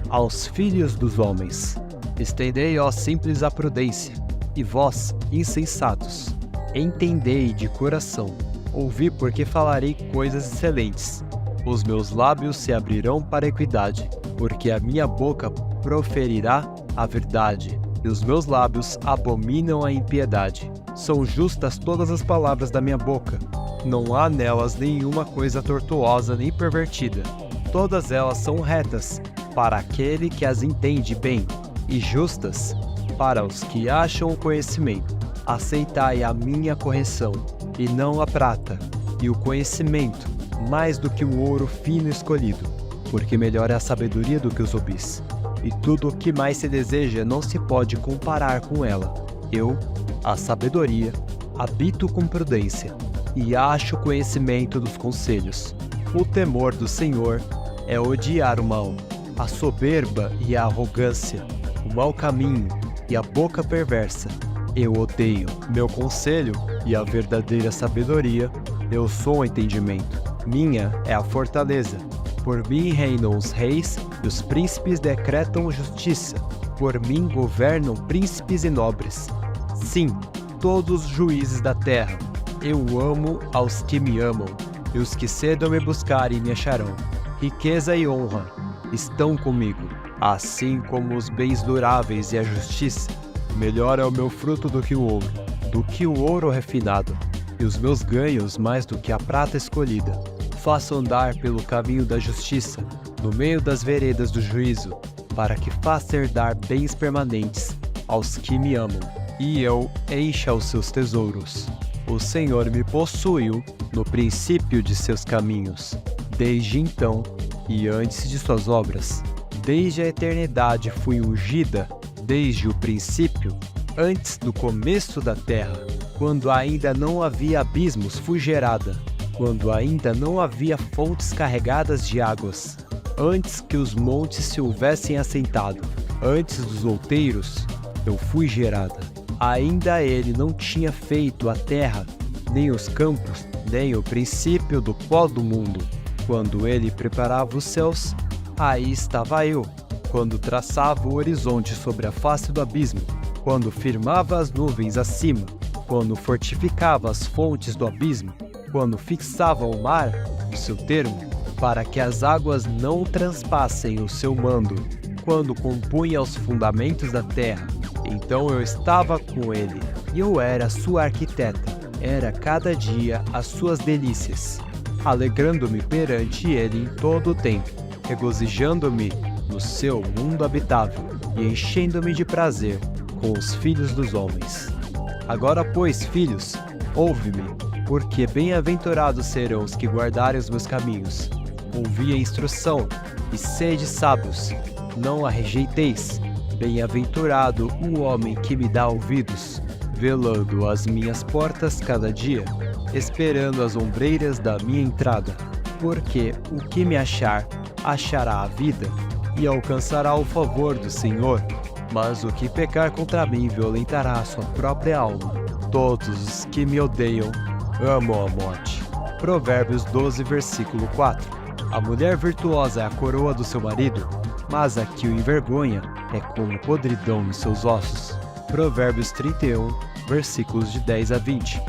aos filhos dos homens. Estendei, ó simples, a prudência, e vós, insensatos, entendei de coração. Ouvi, porque falarei coisas excelentes. Os meus lábios se abrirão para a equidade, porque a minha boca proferirá a verdade, e os meus lábios abominam a impiedade. São justas todas as palavras da minha boca, não há nelas nenhuma coisa tortuosa nem pervertida. Todas elas são retas para aquele que as entende bem, e justas para os que acham o conhecimento. Aceitai a minha correção, e não a prata, e o conhecimento, mais do que o ouro fino escolhido, porque melhor é a sabedoria do que os rubis, e tudo o que mais se deseja não se pode comparar com ela. Eu, a sabedoria, habito com prudência, e acho conhecimento dos conselhos. O temor do Senhor é odiar o mal, a soberba e a arrogância, o mau caminho e a boca perversa. Eu odeio. Meu conselho e a verdadeira sabedoria, eu sou o entendimento. Minha é a fortaleza. Por mim reinam os reis e os príncipes decretam justiça. Por mim governam príncipes e nobres. Sim, todos os juízes da terra. Eu amo aos que me amam, e os que cedo me buscarem me acharão. Riqueza e honra estão comigo, assim como os bens duráveis e a justiça. Melhor é o meu fruto do que o ouro refinado, e os meus ganhos mais do que a prata escolhida. Faço andar pelo caminho da justiça, no meio das veredas do juízo, para que faça herdar bens permanentes aos que me amam, e eu encha os seus tesouros. O Senhor me possuiu no princípio de seus caminhos, desde então e antes de suas obras. Desde a eternidade fui ungida, desde o princípio, antes do começo da terra, quando ainda não havia abismos, fui gerada, quando ainda não havia fontes carregadas de águas, antes que os montes se houvessem assentado, antes dos outeiros, eu fui gerada. Ainda ele não tinha feito a terra, nem os campos, nem o princípio do pó do mundo. Quando ele preparava os céus, aí estava eu. Quando traçava o horizonte sobre a face do abismo, quando firmava as nuvens acima, quando fortificava as fontes do abismo, quando fixava o mar no seu termo, para que as águas não transpassem o seu mando, quando compunha os fundamentos da terra, então eu estava com ele, e eu era sua arquiteta, era cada dia as suas delícias, alegrando-me perante ele em todo o tempo, regozijando-me no seu mundo habitável, e enchendo-me de prazer com os filhos dos homens. Agora, pois, filhos, ouve-me, porque bem-aventurados serão os que guardarem os meus caminhos. Ouvi a instrução, e sede sábios, não a rejeiteis. Bem-aventurado o homem que me dá ouvidos, velando as minhas portas cada dia, esperando as ombreiras da minha entrada, porque o que me achar, achará a vida, e alcançará o favor do Senhor, mas o que pecar contra mim violentará a sua própria alma. Todos os que me odeiam amam a morte. Provérbios 12, versículo 4. A mulher virtuosa é a coroa do seu marido, mas a que o envergonha é como podridão nos seus ossos. Provérbios 31, versículos de 10 a 20.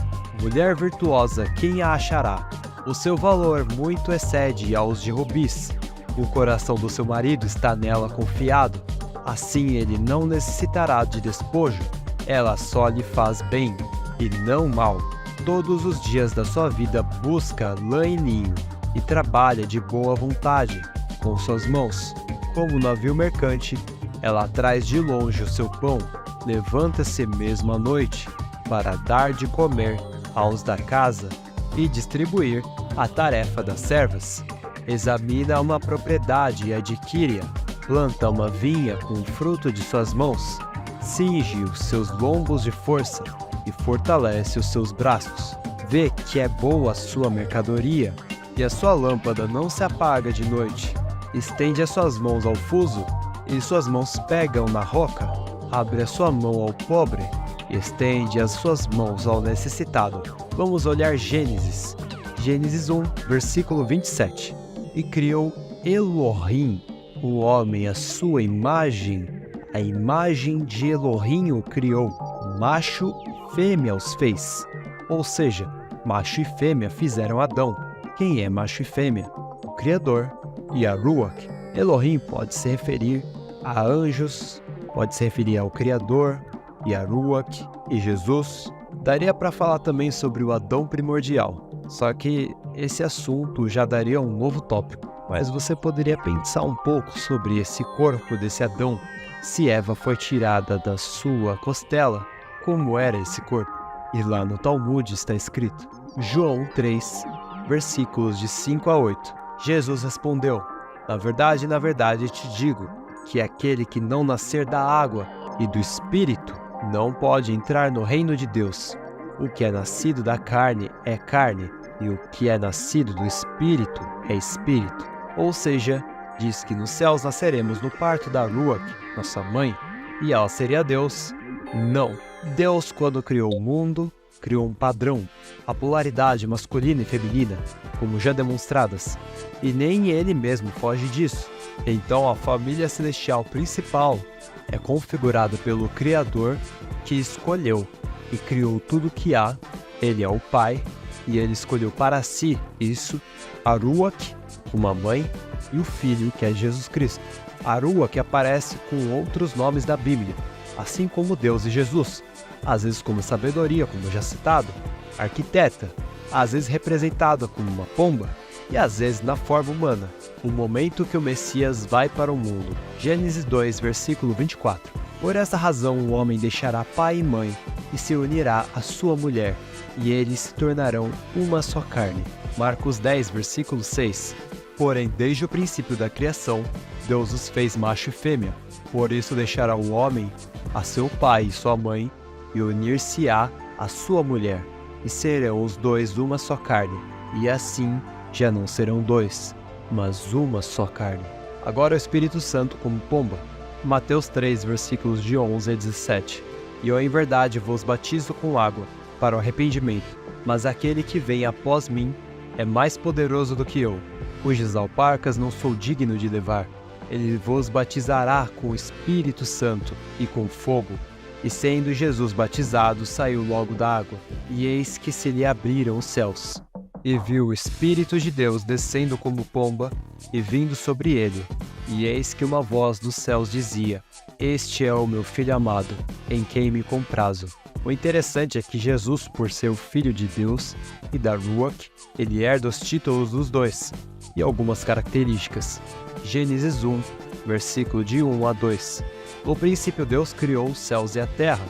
Mulher virtuosa, quem a achará? O seu valor muito excede aos de rubis. O coração do seu marido está nela confiado. Assim ele não necessitará de despojo. Ela só lhe faz bem, e não mal. Todos os dias da sua vida busca lã e linho, e trabalha de boa vontade com suas mãos. Como navio mercante, ela traz de longe o seu pão, levanta-se mesmo à noite, para dar de comer aos da casa e distribuir a tarefa das servas. Examina uma propriedade e adquire-a, planta uma vinha com o fruto de suas mãos, cinge os seus lombos de força e fortalece os seus braços. Vê que é boa a sua mercadoria, e a sua lâmpada não se apaga de noite. Estende as suas mãos ao fuso, e suas mãos pegam na roca. Abre a sua mão ao pobre, e estende as suas mãos ao necessitado. Vamos olhar Gênesis. Gênesis 1, versículo 27. E criou Elohim, o homem à sua imagem. A imagem de Elohim o criou. Macho e fêmea os fez. Ou seja, macho e fêmea fizeram Adão. Quem é macho e fêmea? O Criador e a Ruach. Elohim pode se referir a anjos, pode se referir ao Criador e a Ruach e Jesus. Daria para falar também sobre o Adão primordial, só que esse assunto já daria um novo tópico. Mas você poderia pensar um pouco sobre esse corpo desse Adão, se Eva foi tirada da sua costela, como era esse corpo? E lá no Talmud está escrito, João 3, versículos de 5 a 8. Jesus respondeu, na verdade te digo, que aquele que não nascer da água e do Espírito não pode entrar no reino de Deus. O que é nascido da carne é carne, e o que é nascido do Espírito é Espírito. Ou seja, diz que nos céus nasceremos no parto da Ruach, nossa mãe, e ela seria Deus? Não. Deus, quando criou o mundo, criou um padrão, a polaridade masculina e feminina, como já demonstradas, e nem ele mesmo foge disso. Então a família celestial principal é configurada pelo Criador, que escolheu e criou tudo que há. Ele é o Pai, e ele escolheu para si isso, a Ruach, uma mãe, e o Filho, que é Jesus Cristo. A Ruach aparece com outros nomes da Bíblia, assim como Deus e Jesus, às vezes como sabedoria, como já citado, arquiteta, às vezes representada como uma pomba, e às vezes na forma humana, o momento que o Messias vai para o mundo. Gênesis 2, versículo 24. Por essa razão o homem deixará pai e mãe, e se unirá à sua mulher, e eles se tornarão uma só carne. Marcos 10, versículo 6. Porém, desde o princípio da criação, Deus os fez macho e fêmea. Por isso deixará o homem a seu pai e sua mãe, e unir-se-á à sua mulher, e serão os dois uma só carne, e assim já não serão dois, mas uma só carne. Agora o Espírito Santo como pomba. Mateus 3, versículos de 11 a 17. E eu em verdade vos batizo com água, para o arrependimento, mas aquele que vem após mim é mais poderoso do que eu, cujas alparcas não sou digno de levar. Ele vos batizará com o Espírito Santo e com fogo. E sendo Jesus batizado, saiu logo da água, e eis que se lhe abriram os céus. E viu o Espírito de Deus descendo como pomba e vindo sobre ele. E eis que uma voz dos céus dizia: Este é o meu Filho amado, em quem me comprazo. O interessante é que Jesus, por ser o Filho de Deus e da Ruach, ele herda os títulos dos dois e algumas características. Gênesis 1, versículo de 1 a 2. No princípio Deus criou os céus e a terra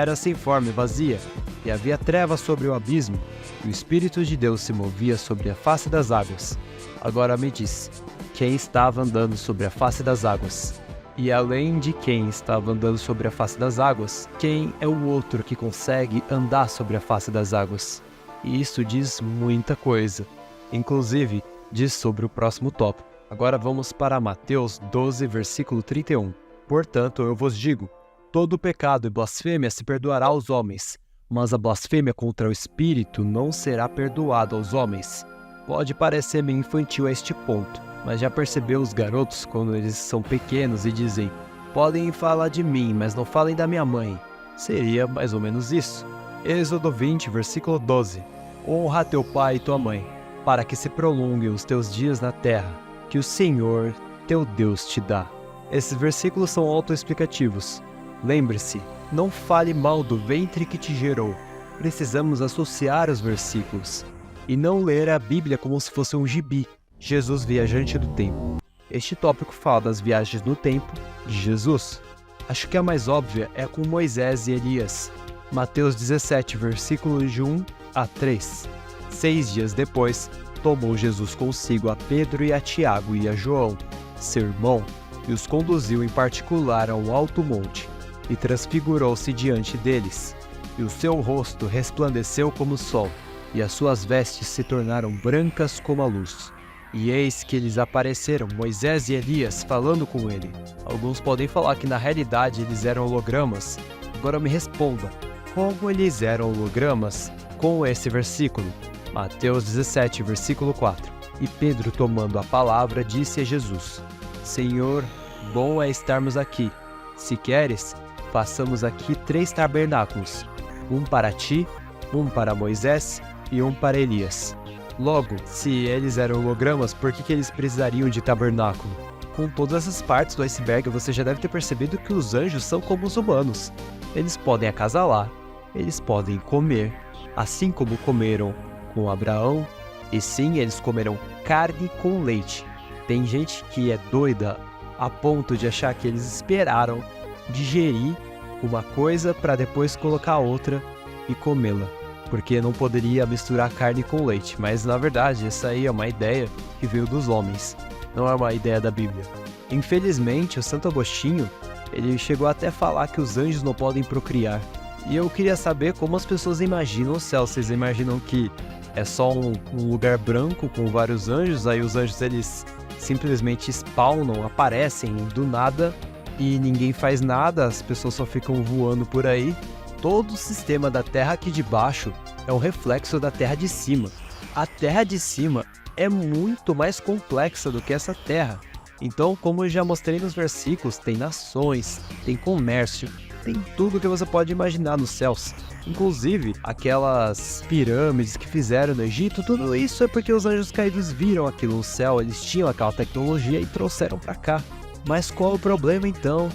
era sem forma e vazia, e havia trevas sobre o abismo, e o Espírito de Deus se movia sobre a face das águas. Agora me diz, quem estava andando sobre a face das águas? E além de quem estava andando sobre a face das águas, quem é o outro que consegue andar sobre a face das águas? E isso diz muita coisa, inclusive diz sobre o próximo tópico. Agora vamos para Mateus 12, versículo 31. Portanto, eu vos digo, todo pecado e blasfêmia se perdoará aos homens, mas a blasfêmia contra o Espírito não será perdoada aos homens. Pode parecer meio infantil a este ponto, mas já percebeu os garotos quando eles são pequenos e dizem: podem falar de mim, mas não falem da minha mãe. Seria mais ou menos isso. Êxodo 20, versículo 12. Honra teu pai e tua mãe, para que se prolonguem os teus dias na terra, que o Senhor, teu Deus, te dá. Esses versículos são autoexplicativos. Lembre-se, não fale mal do ventre que te gerou. Precisamos associar os versículos e não ler a Bíblia como se fosse um gibi. Jesus, viajante do tempo. Este tópico fala das viagens no tempo de Jesus. Acho que a mais óbvia é com Moisés e Elias. Mateus 17, versículos de 1 a 3. 6 dias depois, tomou Jesus consigo a Pedro e a Tiago e a João, seu irmão, e os conduziu em particular a um alto monte, e transfigurou-se diante deles. E o seu rosto resplandeceu como o sol, e as suas vestes se tornaram brancas como a luz. E eis que lhes apareceram Moisés e Elias falando com ele. Alguns podem falar que na realidade eles eram hologramas. Agora me responda, como eles eram hologramas? Com esse versículo, Mateus 17, versículo 4. E Pedro, tomando a palavra, disse a Jesus: Senhor, bom é estarmos aqui. Se queres, façamos aqui 3 tabernáculos, um para ti, um para Moisés e um para Elias. Logo, se eles eram hologramas, por que eles precisariam de tabernáculo? Com todas essas partes do iceberg, você já deve ter percebido que os anjos são como os humanos. Eles podem acasalar, eles podem comer, assim como comeram com Abraão, e sim, eles comeram carne com leite. Tem gente que é doida a ponto de achar que eles esperaram digerir uma coisa para depois colocar outra e comê-la, porque não poderia misturar carne com leite, mas na verdade essa aí é uma ideia que veio dos homens, não é uma ideia da Bíblia. Infelizmente, o Santo Agostinho, ele chegou até a falar que os anjos não podem procriar, e eu queria saber como as pessoas imaginam o céu. Vocês imaginam que é só um lugar branco com vários anjos, aí os anjos eles simplesmente spawnam, aparecem do nada e ninguém faz nada, as pessoas só ficam voando por aí? Todo o sistema da Terra aqui de baixo é um reflexo da Terra de cima. A Terra de cima é muito mais complexa do que essa Terra. Então, como eu já mostrei nos versículos, tem nações, tem comércio, tem tudo que você pode imaginar nos céus. Inclusive, aquelas pirâmides que fizeram no Egito, tudo isso é porque os anjos caídos viram aquilo no céu, eles tinham aquela tecnologia e trouxeram para cá. Mas qual o problema então?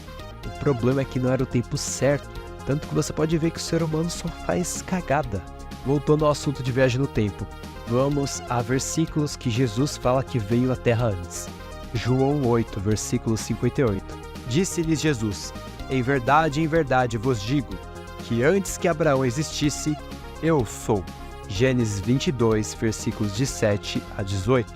O problema é que não era o tempo certo, tanto que você pode ver que o ser humano só faz cagada. Voltando ao assunto de viagem no tempo, vamos a versículos que Jesus fala que veio à Terra antes. João 8, versículo 58. Disse-lhes Jesus: em verdade vos digo, que antes que Abraão existisse, eu sou. Gênesis 22, versículos de 7 a 18.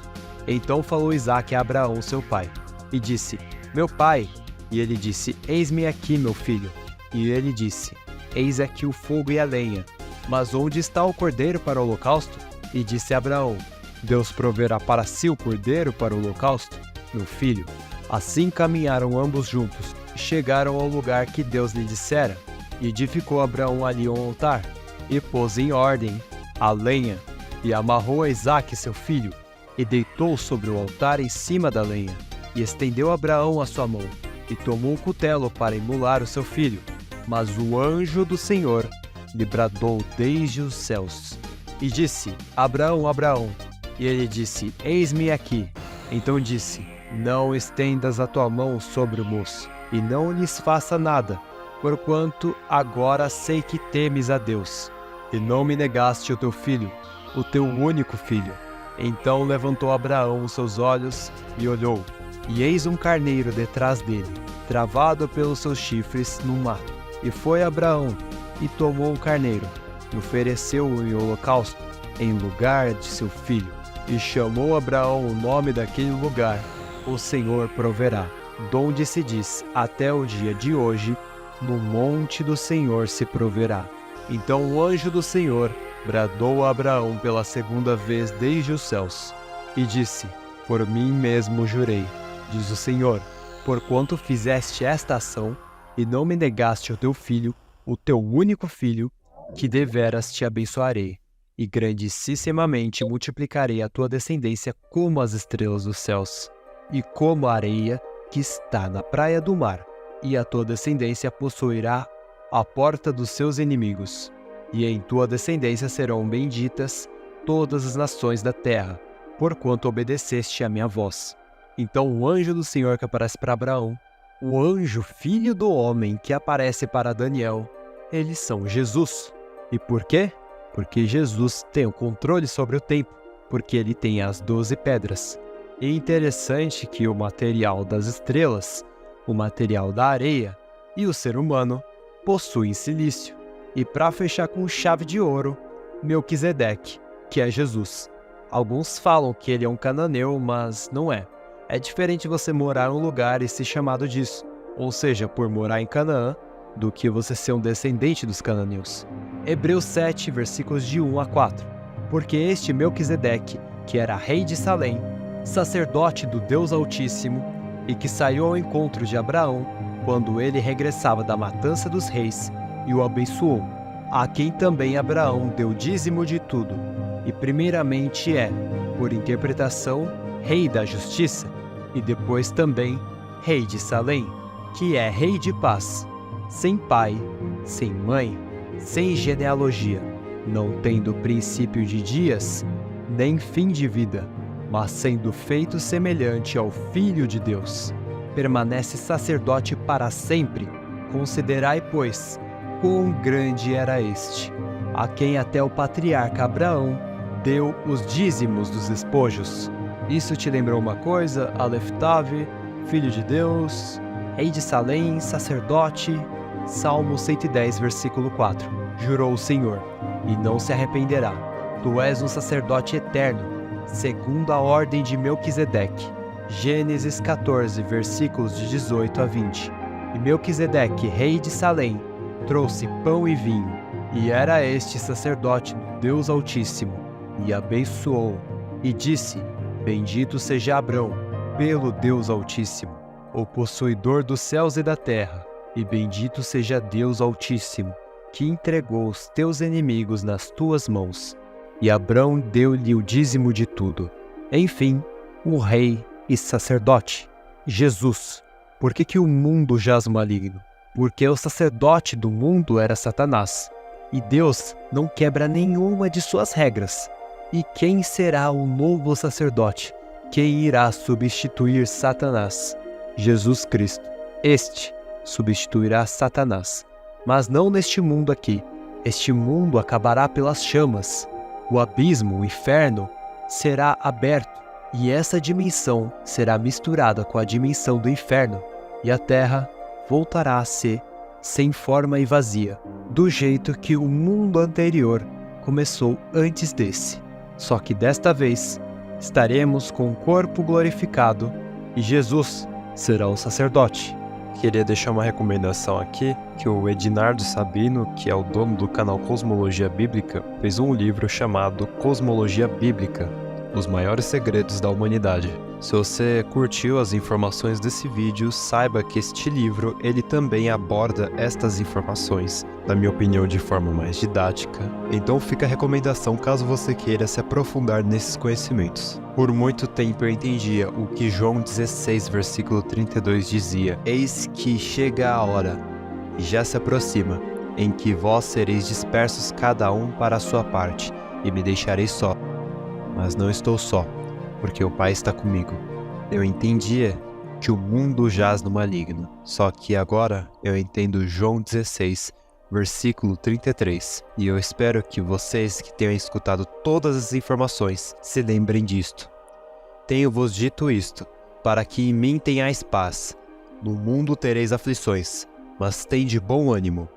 Então falou Isaque a Abraão, seu pai, e disse: Meu pai. E ele disse: Eis-me aqui, meu filho. E ele disse: Eis aqui o fogo e a lenha. Mas onde está o cordeiro para o holocausto? E disse Abraão: Deus proverá para si o cordeiro para o holocausto, meu filho. Assim caminharam ambos juntos, e chegaram ao lugar que Deus lhe dissera. E edificou Abraão ali um altar, e pôs em ordem a lenha, e amarrou a Isaque seu filho, e deitou sobre o altar em cima da lenha. E estendeu Abraão a sua mão, e tomou o cutelo para imolar o seu filho. Mas o anjo do Senhor lhe bradou desde os céus, e disse: Abraão, Abraão. E ele disse: Eis-me aqui. Então disse: Não estendas a tua mão sobre o moço, e não lhes faça nada, porquanto agora sei que temes a Deus, e não me negaste o teu filho, o teu único filho. Então levantou Abraão os seus olhos e olhou, e eis um carneiro detrás dele, travado pelos seus chifres no mato. E foi Abraão, e tomou o carneiro, e ofereceu-o em holocausto, em lugar de seu filho. E chamou Abraão o nome daquele lugar: O Senhor proverá, donde se diz, até o dia de hoje, no monte do Senhor se proverá. Então o anjo do Senhor bradou a Abraão pela segunda vez desde os céus, e disse: Por mim mesmo jurei, diz o Senhor, porquanto fizeste esta ação, e não me negaste o teu filho, o teu único filho, que deveras te abençoarei, e grandissimamente multiplicarei a tua descendência como as estrelas dos céus, e como a areia que está na praia do mar, e a tua descendência possuirá a porta dos seus inimigos, e em tua descendência serão benditas todas as nações da terra, porquanto obedeceste à minha voz. Então o anjo do Senhor que aparece para Abraão, o anjo filho do homem que aparece para Daniel, eles são Jesus. E por quê? Porque Jesus tem o controle sobre o tempo, porque ele tem as 12 pedras. E é interessante que o material das estrelas, o material da areia e o ser humano possuem silício. E para fechar com chave de ouro, Melquisedeque, que é Jesus. Alguns falam que ele é um cananeu, mas não é. É diferente você morar em um lugar e ser chamado disso, ou seja, por morar em Canaã, do que você ser um descendente dos cananeus. Hebreus 7, versículos de 1 a 4. Porque este Melquisedeque, que era rei de Salém, sacerdote do Deus Altíssimo, e que saiu ao encontro de Abraão, quando ele regressava da matança dos reis, e o abençoou, a quem também Abraão deu dízimo de tudo, e primeiramente é, por interpretação, rei da justiça, e depois também rei de Salém, que é rei de paz, sem pai, sem mãe, sem genealogia, não tendo princípio de dias, nem fim de vida, mas sendo feito semelhante ao Filho de Deus. Permanece sacerdote para sempre. Considerai, pois, quão grande era este, a quem até o patriarca Abraão deu os dízimos dos despojos. Isso te lembrou uma coisa, Aleftave, Filho de Deus, rei de Salém, sacerdote? Salmo 110, versículo 4. Jurou o Senhor, e não se arrependerá. Tu és um sacerdote eterno, segundo a ordem de Melquisedeque. Gênesis 14, versículos de 18 a 20. E Melquisedeque, rei de Salém, trouxe pão e vinho, e era este sacerdote do Deus Altíssimo, e abençoou, e disse: Bendito seja Abrão, pelo Deus Altíssimo, o possuidor dos céus e da terra, e bendito seja Deus Altíssimo, que entregou os teus inimigos nas tuas mãos. E Abrão deu-lhe o dízimo de tudo. Enfim, o rei e sacerdote, Jesus. Por que o mundo jaz o maligno? Porque o sacerdote do mundo era Satanás, e Deus não quebra nenhuma de suas regras. E quem será o novo sacerdote? Quem irá substituir Satanás? Jesus Cristo. Este substituirá Satanás, mas não neste mundo aqui. Este mundo acabará pelas chamas. O abismo, o inferno, será aberto, e essa dimensão será misturada com a dimensão do inferno, e a terra voltará a ser sem forma e vazia, do jeito que o mundo anterior começou antes desse. Só que desta vez estaremos com o corpo glorificado e Jesus será o sacerdote. Queria deixar uma recomendação aqui, que o Ednardo Sabino, que é o dono do canal Cosmologia Bíblica, fez um livro chamado Cosmologia Bíblica, os maiores segredos da humanidade. Se você curtiu as informações desse vídeo, saiba que este livro ele também aborda estas informações, na minha opinião, de forma mais didática. Então fica a recomendação caso você queira se aprofundar nesses conhecimentos. Por muito tempo eu entendia o que João 16, versículo 32 dizia: Eis que chega a hora, e já se aproxima, em que vós sereis dispersos cada um para a sua parte, e me deixareis só. Mas não estou só, porque o Pai está comigo. Eu entendia que o mundo jaz no maligno, só que agora eu entendo João 16, versículo 33. E eu espero que vocês que tenham escutado todas as informações se lembrem disto. Tenho-vos dito isto, para que em mim tenhais paz. No mundo tereis aflições, mas tende bom ânimo.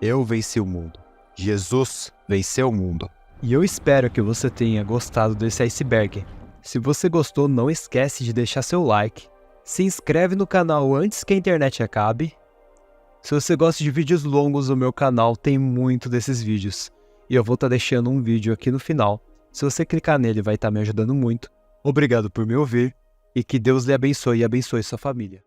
Eu venci o mundo. Jesus venceu o mundo. E eu espero que você tenha gostado desse iceberg. Se você gostou, não esquece de deixar seu like. Se inscreve no canal antes que a internet acabe. Se você gosta de vídeos longos, o meu canal tem muito desses vídeos. E eu vou estar deixando um vídeo aqui no final. Se você clicar nele, vai estar me ajudando muito. Obrigado por me ouvir. E que Deus lhe abençoe e abençoe sua família.